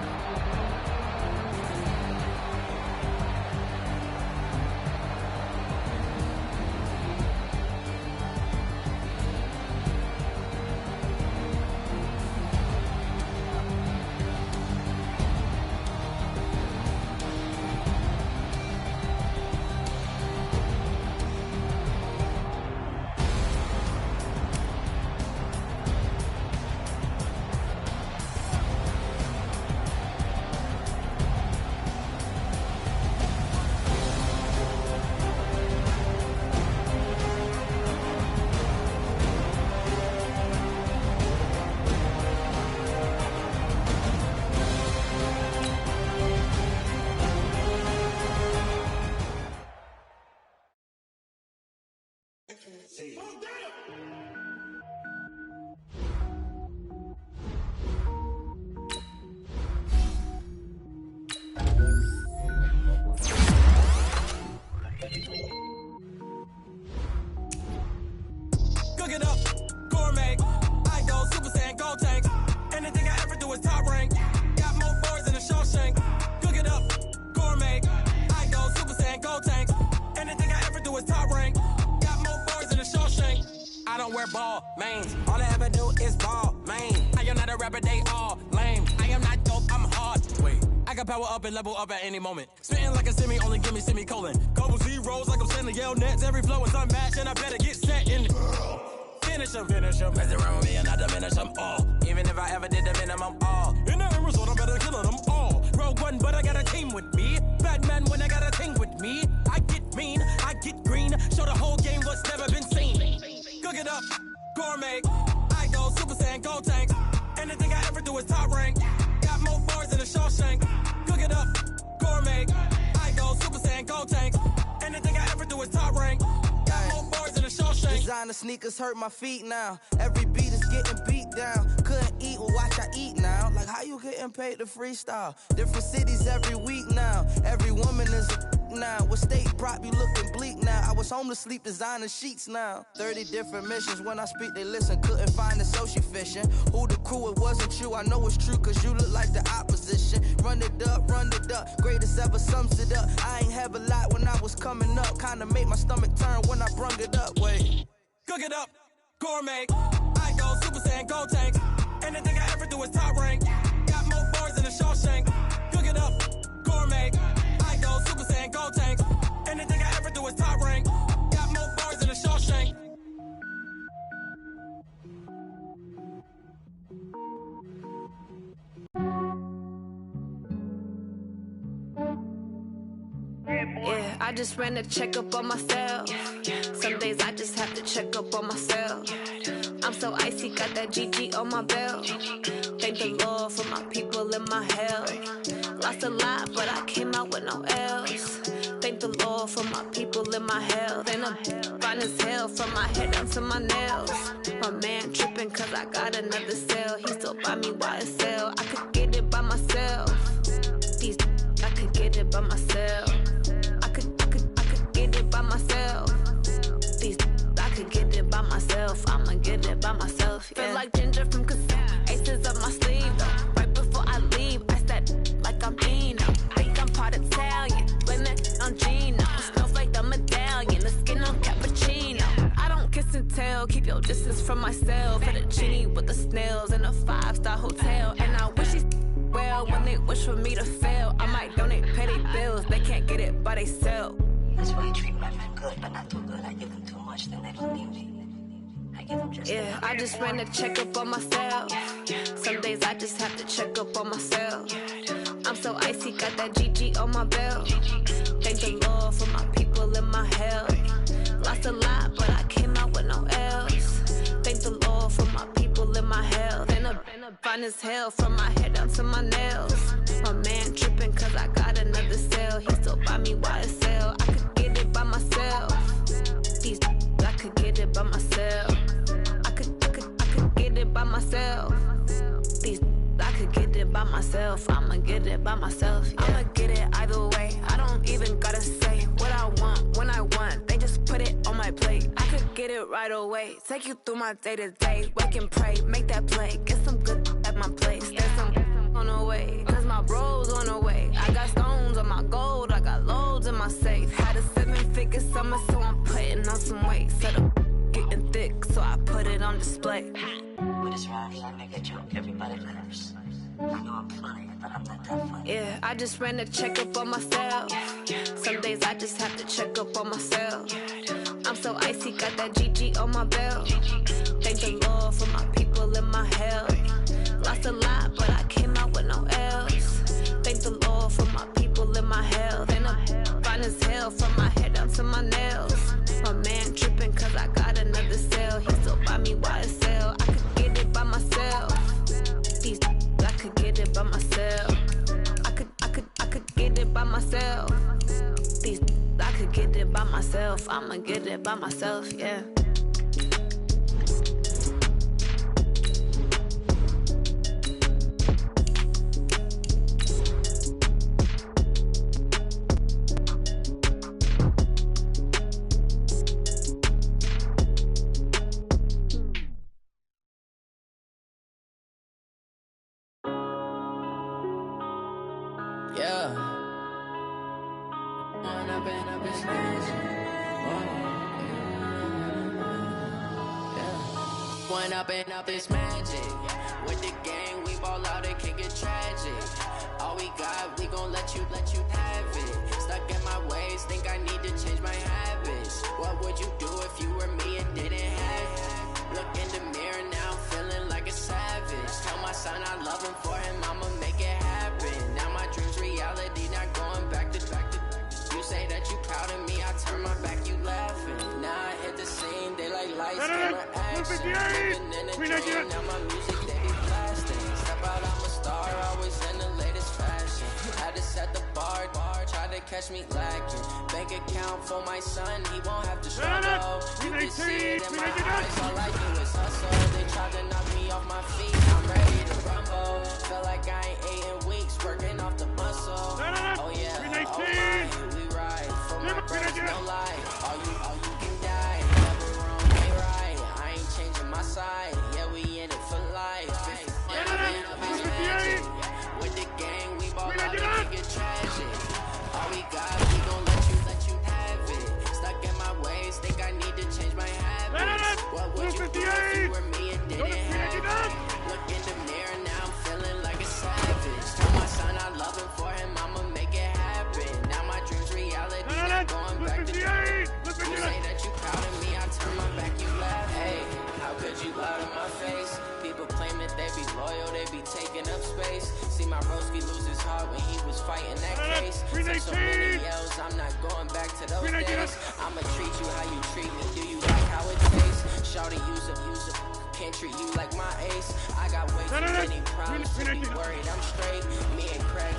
Speaker 10: Cook it up, gourmet. I go Super Saiyan, gold tank. Anything I ever do is top rank. Got more boards than a Shawshank. Cook it up, gourmet. I go Super Saiyan, gold tank. Anything I ever do is top rank. Got more boards than a Shawshank. I don't wear ball mains. All I ever do is ball main. I am not a rapper, they all lame. I am not dope, I'm hard. Wait, I can power up and level up at any moment. Spitting like a semi, only give me semicolon. Couple zeros like I'm sending yell nets. Every flow is unmatched and I better get set in. Finish them. Mess around with me and I diminish them all. Even if I ever did the minimum all. In the end result, I'm better killing them all. Rogue One, but I got a team with me. Batman when I got a team with me. I get mean, I get green. Show the whole game what's never been seen. Cook it up, gourmet. I go Super Saiyan, gold tank. Anything I ever do is top rank. Got more bars than a Shawshank. Cook it up, gourmet. I go Super Saiyan, gold tank. Anything I ever do is top rank. Got more bars than a Shawshank.
Speaker 11: Designer sneakers hurt my feet now. Every beat is getting beat down. Couldn't eat, well watch I eat now. Like how you getting paid to freestyle? Different cities every week now. Every woman is a now. What state brought me looking bleak now? I was home to sleep designing sheets now. 30 different missions. When I speak they listen. Couldn't find the social fishing. Who the crew, it wasn't you. I know it's true cause you look like the opposition. Run it up. Greatest ever sums it up. I ain't have a lot when I was coming up. Kinda made my stomach turn when I brung it up. Wait.
Speaker 10: Cook it up, gourmet. I go Super Saiyan, gold tank. Anything I ever do is top rank. Got more bars than a Shawshank. Cook it up, gourmet. I go Super Saiyan, gold tank. Anything I ever do is top rank. Got more bars than a Shawshank.
Speaker 12: Yeah, I just ran a checkup on myself. Some days I just have to check up on myself. I'm so icy, got that GG on my belt. Thank the Lord for my people in my health. Lost a lot, but I came out with no L's. Thank the Lord for my people in my health. And I'm fine as hell from my head down to my nails. My man tripping cause I got another cell. He still buy me YSL. I could get it by myself. These I could get it by myself. I could get it by myself. These I could get it by myself. I'ma get it by myself. Yeah. Feel like ginger from Casino. Aces up my sleeve though. Right before I leave, I said like I'm Dino. Think I'm part Italian. Blame that on Gino. Smells like the medallion. The skin on cappuccino. I don't kiss and tell. Keep your distance from myself. At a genie with the snails in a 5-star hotel. And I wish these well when they wish for me to fail. I might donate, pay their bills. They can't get it by they sell.
Speaker 13: That's why you treat women good, but not too good. I give them too much, then they don't need me. I give them just
Speaker 12: yeah, I just ran a checkup on myself. Some days I just have to check up on myself. I'm so icy, got that GG on my belt. Thank the Lord for my people in my health. Lost a lot, but I came out with no L's. Thank the Lord for my people in my health. And I'm fine as hell from my head down to my nails. My man tripping cause I got another cell. He still buy me YSL. I could get it by myself. These I could get it by myself. I could get it by myself. These I could get it by myself. I'ma get it by myself. Yeah. I'ma get it either way. I don't even gotta say what I want when I want. They just put it on my plate. I could get it right away. Take you through my day to day. Wake and pray, make that play. Get some good at my place. There's some on the way. Cause my bros on the way. I got stones on my gold. I got loads in my safe. Had a 7-figure summer, so I'm putting on some weight. Set up getting thick, so I put it on display.
Speaker 13: With this rhyme, I make a joke, everybody laughs. I know I'm funny, but I'm not that funny.
Speaker 12: Yeah, I just ran a checkup on myself. Some days I just have to check up on myself. I'm so icy, got that GG on my belt. Thank the Lord for my people in my health. Lost a lot, but I came out with no L's. Thank the Lord for my people in my health. And I'm fine as hell from my head down to my nails. My man tripping cause I got another cell. He still buy me YSL. I could get it by myself. These I could get it by myself. I could get it by myself. These I could get it by myself. I'ma get it by myself, yeah.
Speaker 14: one up and up is magic. With the gang, we ball out, it can get tragic. All we got, we gon' let you have it. Stuck in my ways, think I need to change my habits. What would you do if you were me and didn't have it? Look in the mirror now, feeling like a savage. Tell my son I love him, for him I'ma make it happen. Now my dreams reality, not going back to. You say that you proud of me, I turn my back, you laughing. Now I hit the scene, they like lights, camera, action. Living in a dream, now my music, they be blasting. Step out, I'm a star, always in the latest fashion. Had to set the bar, try to catch me lacking. Bank account for my son, he won't have to struggle. You can see it in my eyes, all I do is hustle. They try to knock me off my feet, I'm ready to rumble. Feel like I ain't ate in weeks, working off the muscle. Oh yeah, oh my, we ride. For my brothers, no lie. All you can die. Never wrong, ain't right. I ain't changing my side. Yeah, we in it for life. Magic. With the gang, we ball out, it can get tragic. All we got, we gon' let you have it. Stuck in my ways, think I need to change my habits. What would you do if you were me and didn't have it? Look in the mirror, now I'm feeling like a savage. Tell my son I love him, for him I'ma make it happen. Now my dreams reality, not going back to. You say that you proud of me, I turn my back, you laugh. Hey, how could you lie to my face? People claim that they be loyal, they be taking up space. See my broski lose his heart when he was fighting that case. So many yells, I'm not going back to those days. I'ma treat you how you treat me, do you like how it tastes? Shawty, use up, can't treat you like my ace. I got way too many problems to be worried, I'm straight. Me and Craig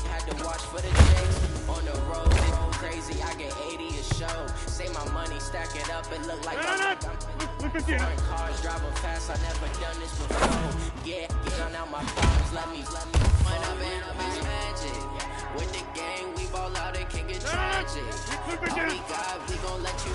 Speaker 14: had to watch for the chase. On the road, it's crazy, I get 80 a show. Say my money, stack it up, it look like I'm foreign cars, driving fast, I never done this before. Yeah, done out my problems, let me run up and up is magic. With the gang, we ball out, it can get tragic. All we got, we gon' let you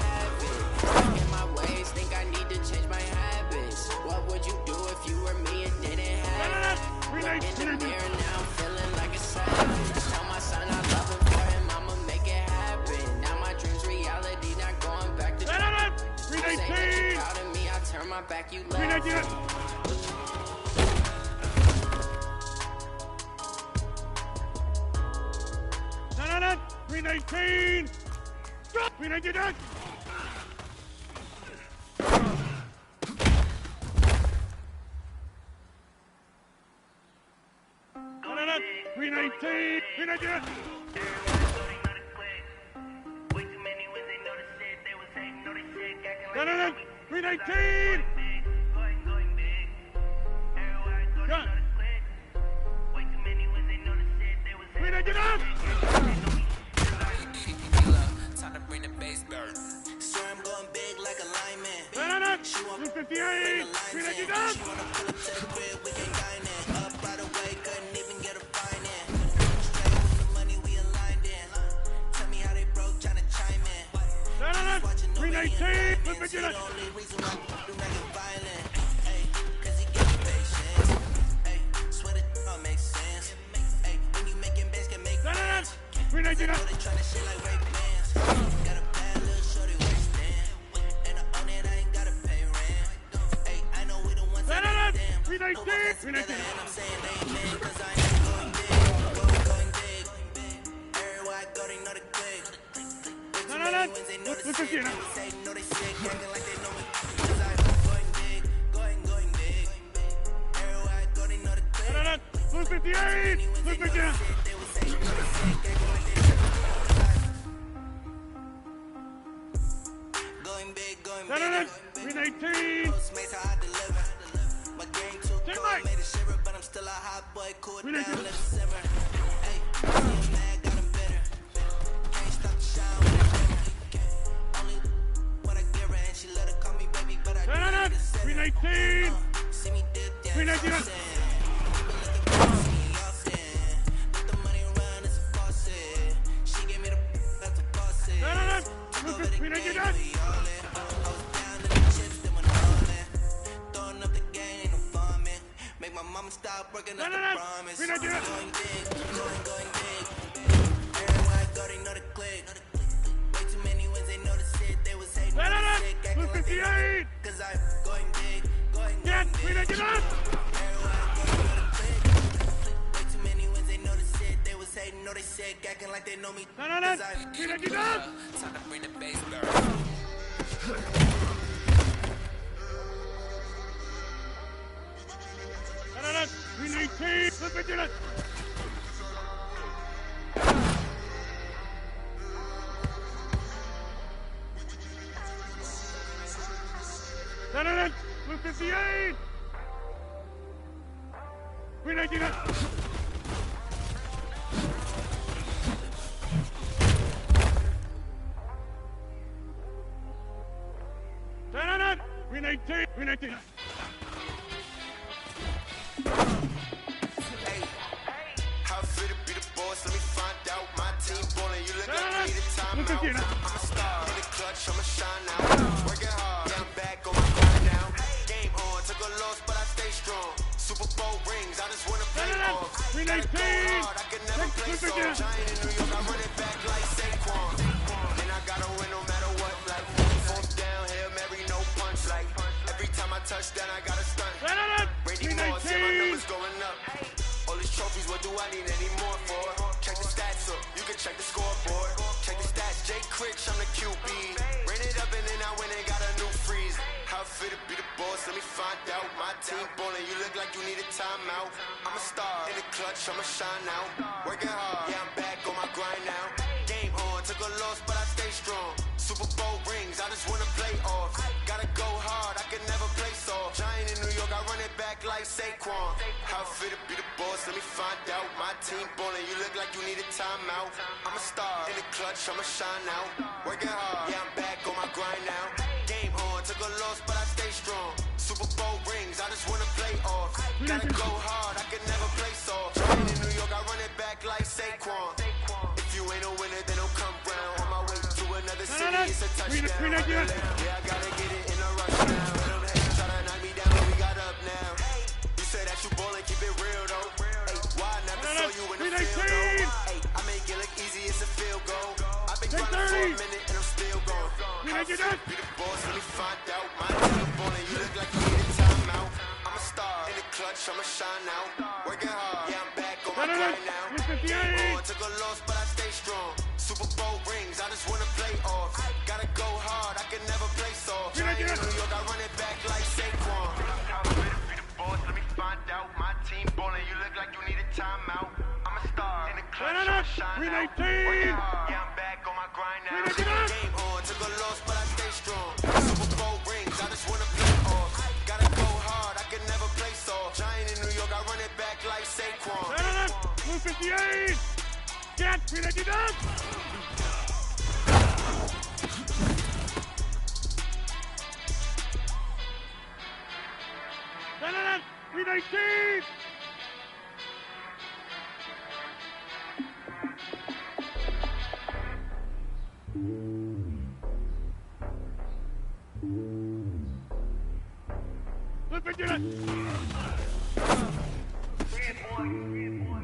Speaker 14: have it. Stuck in my ways, think I need to change my habits. What would you do if you were me and didn't have it? Look in the mirror now, feeling like a savage. Tell my son I love him, for him I'ma make it happen. Now my dreams reality, not going back to. You say that you proud of me, I turn my back, you laugh.
Speaker 15: 319! 319! 319! 319! 319!
Speaker 14: Time to bring the bass back.
Speaker 16: So I'm going big like a lineman. She want to bring the lines in. She wanna pull up to the crib, we can dine in. Up right away, couldn't even get a fine in. Straight with the money, we aligned in. Tell me how they broke, tryna chime in. Just watching the way the only reason why do not get violent. Ay, cause he get patience. Ay, swear that don't make sense. Ay, when you making bands can make friends. I know they tryna shit like rape bands. Got a bad little shorty waistband. And I own it, I ain't gotta pay rent. Ay, I know we the ones that ain't them. Put my hands together and I'm saying amen. Cause I ain't going big. Everywhere I go, they know the click. Way too many wins, they know the sick. They would say, know they sick, acting like they know me. Cause I'm going big. Everywhere I go, they know the click. Way too many wins, they know the sick. They would say, know they sick, acting like they know me. Going big.
Speaker 15: 319!
Speaker 16: Postmates how I deliver. My game too cold, made a shiver, but I'm still a hot boy. Cool down, let it simmer. Hey, see him mad, got him bitter. Can't stop the shine when it glimmer. Only what I give her, and she let her call me baby, but I do need to sit her.
Speaker 15: 319!
Speaker 16: See me dip down,
Speaker 15: 319!
Speaker 16: People looking for me often. Let the money run, it's a faucet. She gave me the that's a faucet. Took over the game, we all in. I was down in the chips, then went all in. Throwing up the game, ain't no fun, man. Make my mama stop working up the promise. Going big. Everywhere I go, they know the click. Way too many wins, they know the shit. They was hating on the sick, acting like they know it. Cause I'm going
Speaker 15: Way too
Speaker 16: many wins, they know the shit. They was hating, know they sick, acting like they know me.
Speaker 15: Time
Speaker 16: to bring the bass, girl.
Speaker 15: Blue 58! Green 99! Green 18! Green 18!
Speaker 4: How fit to be the boss? Let me find out. My team ballin', you look like you need a timeout. I'm a star in the clutch, I'ma shine now. Working hard, yeah, I'm back on my grind now. Game on, took a loss, but I stay strong. Super Bowl rings, I just wanna play off. Gotta go hard, I can never play soft. Giant in New York, I run it back like Saquon. And I gotta win no matter what. Like fourth down, Hail Mary, no punch. Like every time I touch down, I gotta stunt. Brady Moss, yeah, my numbers going up. All these trophies, what do I need any more for? Check the stats up, you can check the scoreboard. Check the stats, Jay Critch, I'm the QB. Ran it up and then I went and got a new freeze. How fit to be the boss, let me find out. My team ballin', you look like you need a timeout. I'm a star in the clutch, I'ma shine out. Working hard, yeah, I'm back on my grind now. Game on, took a loss, but I stay strong. Super Bowl rings, I just wanna play off. Gotta go hard, I can never play soft. Giant in New York, I run it back like Saquon. How fit to be the boss, let me find out. My team ballin', you look like you need a timeout. I'm a star in the clutch, I'ma shine out. Working hard, yeah, I'm back on my grind now. Game on, took a loss, but I stay strong. Super Bowl rings, I just wanna play off. Gotta go hard, I can never play soft. Giant in New York, I run it back like Saquon. If you ain't a winner, then don't come round. On my way to another city, it's a touchdown. Yeah, I gotta get it in a rush now. Them haters try to knock me down, but we got up now. You say that you ballin', keep it real though. Hey, why I never saw you in the field though? Hey, I make it look easy, it's a field goal. I've been grinding for a minute and I'm still going. How fit to be the boss, let me find out. My team ballin', you look like you need a timeout. I'm a star in the clutch, I'ma shine out. Working hard, yeah, I'm back on my grind now. Game on, took a loss, but I stay strong. Super Bowl rings, I just wanna play off. Gotta go hard, I can never play soft. Giant in New York, I run it back like Saquon. How fit to be the boss, let me find out. My team ballin', you look like you need a timeout. I'm a star in the clutch, I'ma shine out. Working hard, yeah, I'm back on my grind now. Game on, took a loss, but I stay strong. Super Bowl rings, I just wanna play off. Gotta go hard, I can never play soft. Giant in New York, I run it back like Saquon.
Speaker 15: Blue 58! Get Green 99! Green 19!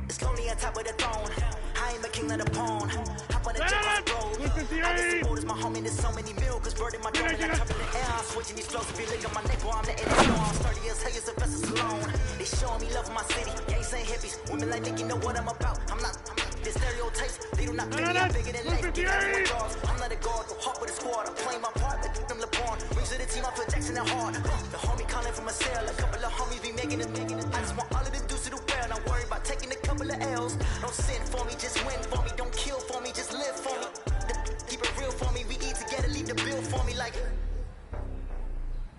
Speaker 16: It's lonely on top of the throne. I am a king of the pawn. Hop on the jet on the road. I get support as my homie. There's so many miracles. Bird in my dome and I'm in the air. I'm switching these flows. If you look at my neck, boy, I'm letting it go. I'm sturdy as hell, as Sylvester Stallone. They showing me love in my city. Gangs and hippies. Women like Nick, you know what I'm about. I'm not the stereotypes. They do not fit me. I'm bigger than life. Get out of my jaws. I'm not a guard. Go hard with a squad. I'm playing my part. Like them LeBron. Rings to the team. I put Jackson and hard. The homie calling from a cell. A couple of homies be making it. I just want all of the dudes to do well. Don't worry about taking a couple of L's. Don't sin for me, just win for me. Don't kill for me, just live for me. Keep it real for me. We eat together, leave the bill for me like.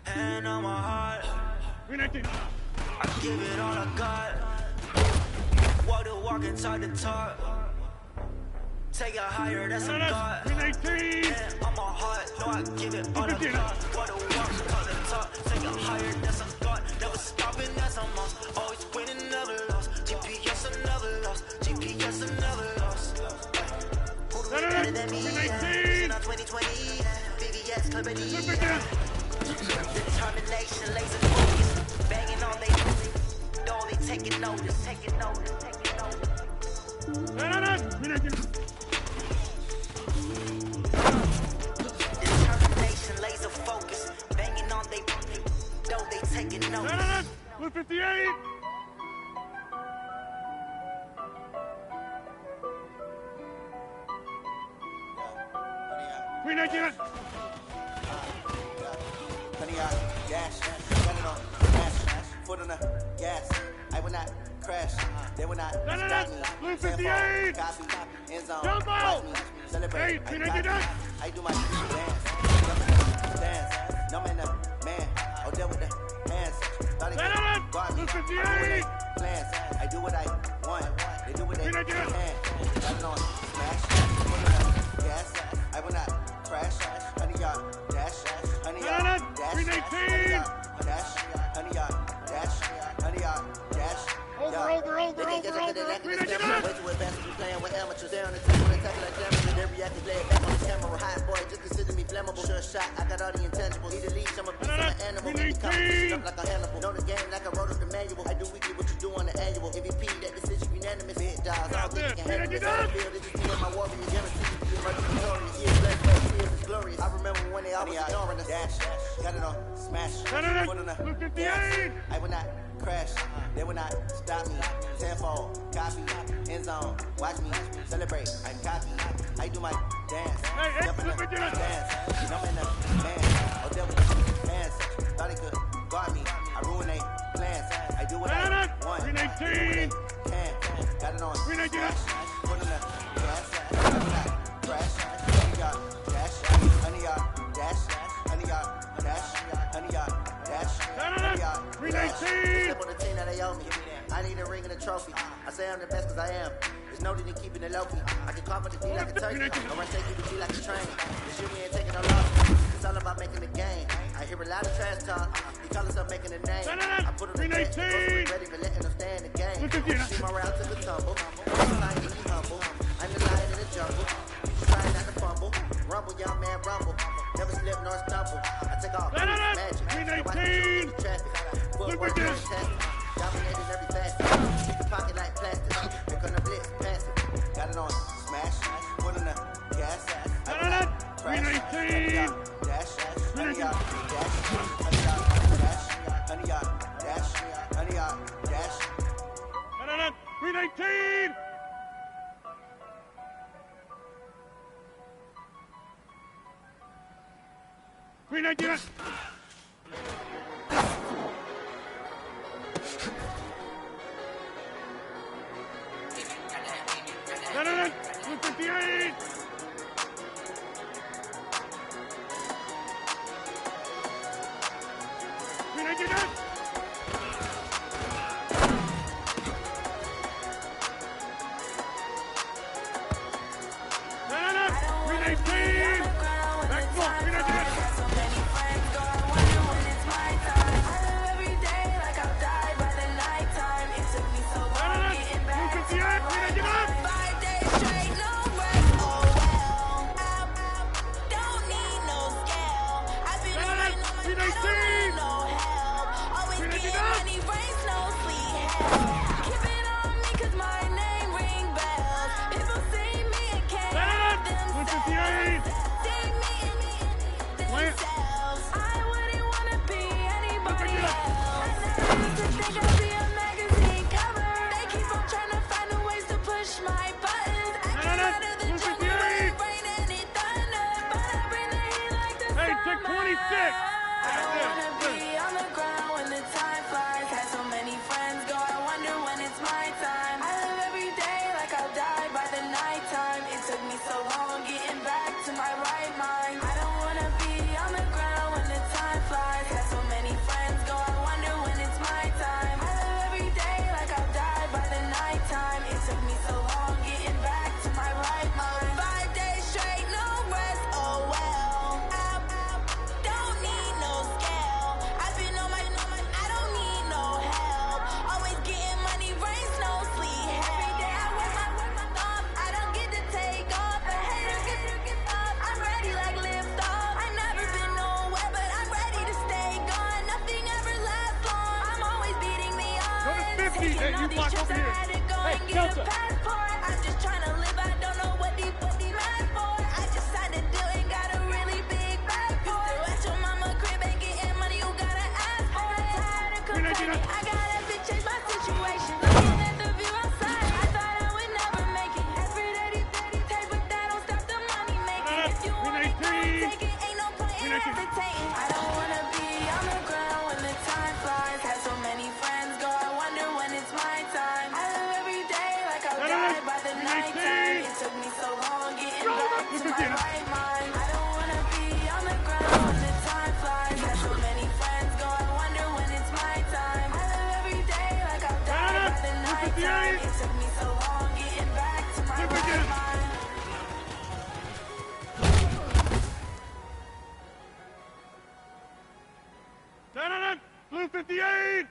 Speaker 16: Hand on my heart. I give it all I got. Walk the walk and talk the talk. Take it higher, that's a God. Hand on my heart, no, I give it all I got. Walk the walk, talk the talk. Take it higher, that's a God. Never stopping, that's a must. Always winning, never lost. GPS, another loss. GPS, another loss. Who do it better than me? Vision on 2020. VVS, Clarity. Determination, laser focus. Banging on they door, they taking notice. Taking notice, taking notice. Determination, laser focus. Banging on they door, they taking notice.
Speaker 15: 58. 399.
Speaker 16: Honey, dash, got it on, dash, foot on the gas. I will not crash, they will not stop me.
Speaker 15: Blue 58.
Speaker 16: Copy, end zone,
Speaker 15: Jump out.
Speaker 16: watch me, celebrate.
Speaker 15: Hey, 399.
Speaker 16: I do my dance, no man, man. Oh, there with the hands. Thought he guard me.
Speaker 15: Blue 58.
Speaker 16: Plans, I do what I want. They do what they can. Got it on, smash, foot on the gas. I will not crash, honey, y'all, dash, honey, y'all, dash, honey, y'all, dash, honey, y'all, dash, honey, y'all, dash.
Speaker 15: Over.
Speaker 16: Way too advanced, we playing with amateurs. Down the table, they tackle like damage. They react to play it back on the camera. Hot boy, just consider me flammable. Sure shot, I got all the intangibles. Need a leash, I'm a beast, I'm an animal. Make the competition up like a Hannibal. Know the game like I wrote up the manual. I do weekly what you do on the annual. MVP, that decision unanimous. Big dogs, all good, can handle this. On the field, it's just me and my warrior. Genesis, the emerging victorious. Yeah, black boy, feels is glorious. I remember when they always ignoring us. Dash, got it on, smash. Foot on the gas. I will not crash, they will not stop me. Tenfold, copy, end zone, watch me, celebrate. I copy, I do my dance. Jump in the dance, jump in the man. Oh, there with the hands, thought he could guard me. I ruin they plans. I do what I want.
Speaker 15: 319.
Speaker 16: Can, got it on.
Speaker 15: 319.
Speaker 16: Foot on the gas, I will not crash. Honey, y'all, dash, honey, y'all, dash, honey, y'all, dash, honey, y'all, dash, honey, y'all,
Speaker 15: 319.
Speaker 16: Step on the team that they owe me. I need a ring and a trophy. I say I'm the best cause I am. There's no need in keeping it low key. I can carve with the D like a turkey. Or I take you to G like a train. This year we ain't taking no loss. It's all about making the game. I hear a lot of trash talk. He call us up making a name. I put on the bench. Ready for letting them stay in the game. See my route to the tumble. I'm the lion, he humble. I'm the lion in the jungle. You trying not to fumble. Rumble, young man, rumble. Never slip nor stumble. I take off magic.
Speaker 15: 319.
Speaker 16: Footwork, fantastic. Dominated every facet. Keep the pocket like plastic. Here come the blitz, pass it. Got it on, smash. Foot on the gas. Crash.
Speaker 15: 319.
Speaker 16: Dash. Honey, y'all, dash. Honey, y'all, dash. Honey, y'all, dash. Honey, y'all, dash.
Speaker 15: 319. 319. Blue 58. 399.
Speaker 1: I got it. hesitating. I don't wanna be on the ground when the time flies. Had so many friends go, I wonder when it's my time. I live every day like I'll die by the nighttime. It took me so long getting back to my right mind. I don't wanna be on the ground when the time flies. Had so many friends go, I wonder when it's my time. I live every day like I'll die by the nighttime. It took me so long getting back to my right mind.
Speaker 15: Blue 58!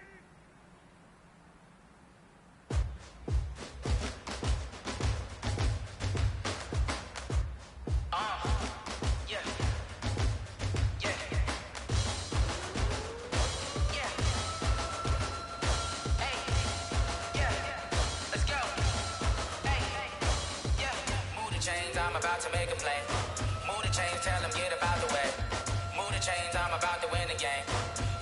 Speaker 17: I'm about to make a play. Move the chains, tell them get about the way. Move the chains, I'm about to win the game.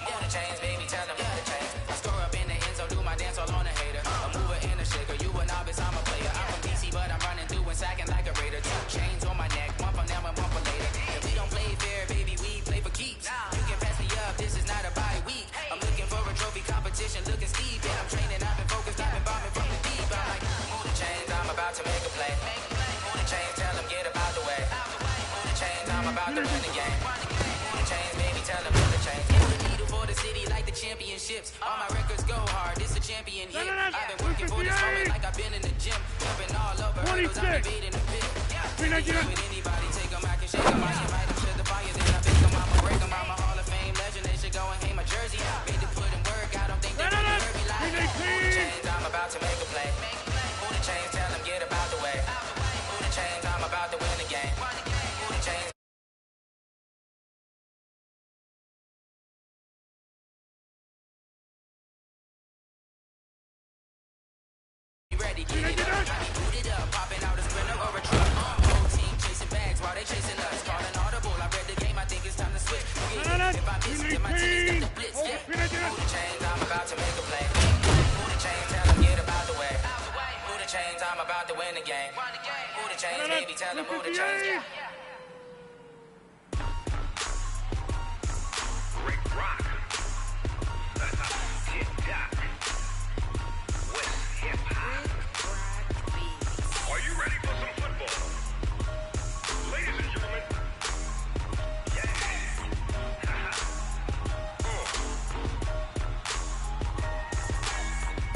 Speaker 17: Move the chains, baby, tell them move the chains. I score up in the end zone, do my dance all on a hater. A mover and a shaker, you a novice, I'm a player. I'm from DC, but I'm running through and sacking like a raider. 2 chains on my neck, one for now and one for later. If we don't play fair, baby, we play for keeps. You can pass me up, this is not a bye week. I'm looking for a trophy competition, looking steep. And I'm training, I've been focused, I've been bombing from the deep. I'm like, move the chains, I'm about to make a play. Move the chains, tell them get about the way. Move the chains, I'm about to win the game. Move the chains, baby, tell them move the chains. Move the needle for the city like the championships. All my records go hard, this a champion hit. I've been working for this moment like I've been in the gym. Jumping all over hurdles, I'm evading the pit. With anybody, take them, I can shake them. I invite them to the fire, then I pick them, I'ma break them. I'm a Hall of Fame legend, they should go and hang my jersey. Made to put in work, I don't think they really heard me like. Move the chains, I'm about to make a play. Move the chains, tell them get about the way. Move the chains, I'm about to win the game. Move the chains. Ready, get it up. I be booted up, popping out a sprinter or a truck. Whole team chasing bags while they chasing us. Calling audible, I read the game, I think it's time to switch. If I miss it, then my team is got the blitz. Yeah. Move the chains, I'm about to make a play. Move the chains, tell them get about the way. Move the chains, I'm about to win the game. Move the chains, baby, tell them move the chains.
Speaker 18: Rick Rock. Hip-hop. West hip-hop. Are you ready for some football? Ladies and gentlemen. Yeah.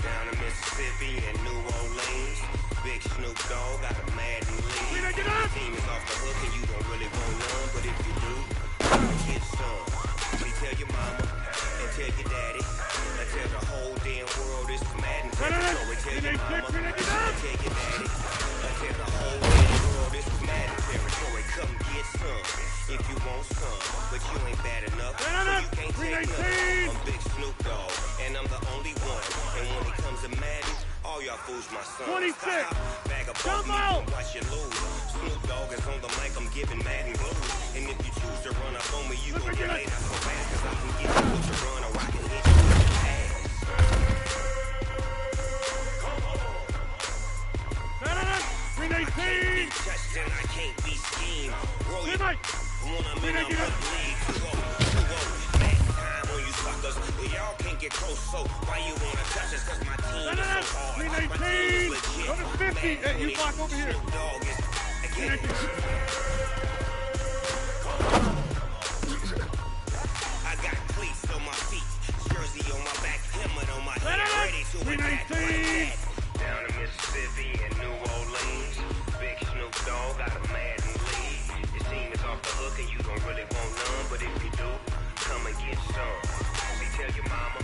Speaker 19: Down in Mississippi and New Orleans, Big Snoop Dogg got a Madden lead. The team is off the hook and you don't really want none, but if you do, get some. Please tell your mama and tell your daddy and tell the whole damn world this is Madden territory. Tell your mama and tell your daddy and tell the whole damn world this is Madden territory. Come get some if you want some, but you ain't bad enough, so you can't take none. I'm Big Snoop Dogg and I'm the only one. And when it comes to Madden, all y'all fools my sons.
Speaker 15: 26.
Speaker 19: Bag of buck me and watch you lose. Snoop Dogg is on the mic, I'm giving Madden blues. And if you choose to run up on me, you gon' get laid out so fast. Cause I can get you to run or I can hit you with your ass. I can't be touched and I can't be schemed. Roll you when I'm in a league. 2-0. Madden time on you suckers. Well, y'all can't get close, so why you wanna touch us? Cause my team is so hard. My team is legit.
Speaker 15: Go to 50. Hey, you block over here.
Speaker 19: Snoop Dogg is again. I got cleats on my feet, jersey on my back, helmet on my head, ready to attack. Down in Mississippi and New Orleans, Big Snoop Dogg got a Madden lead. Your team is off the hook and you don't really want none, but if you do, come and get some. See, tell your mama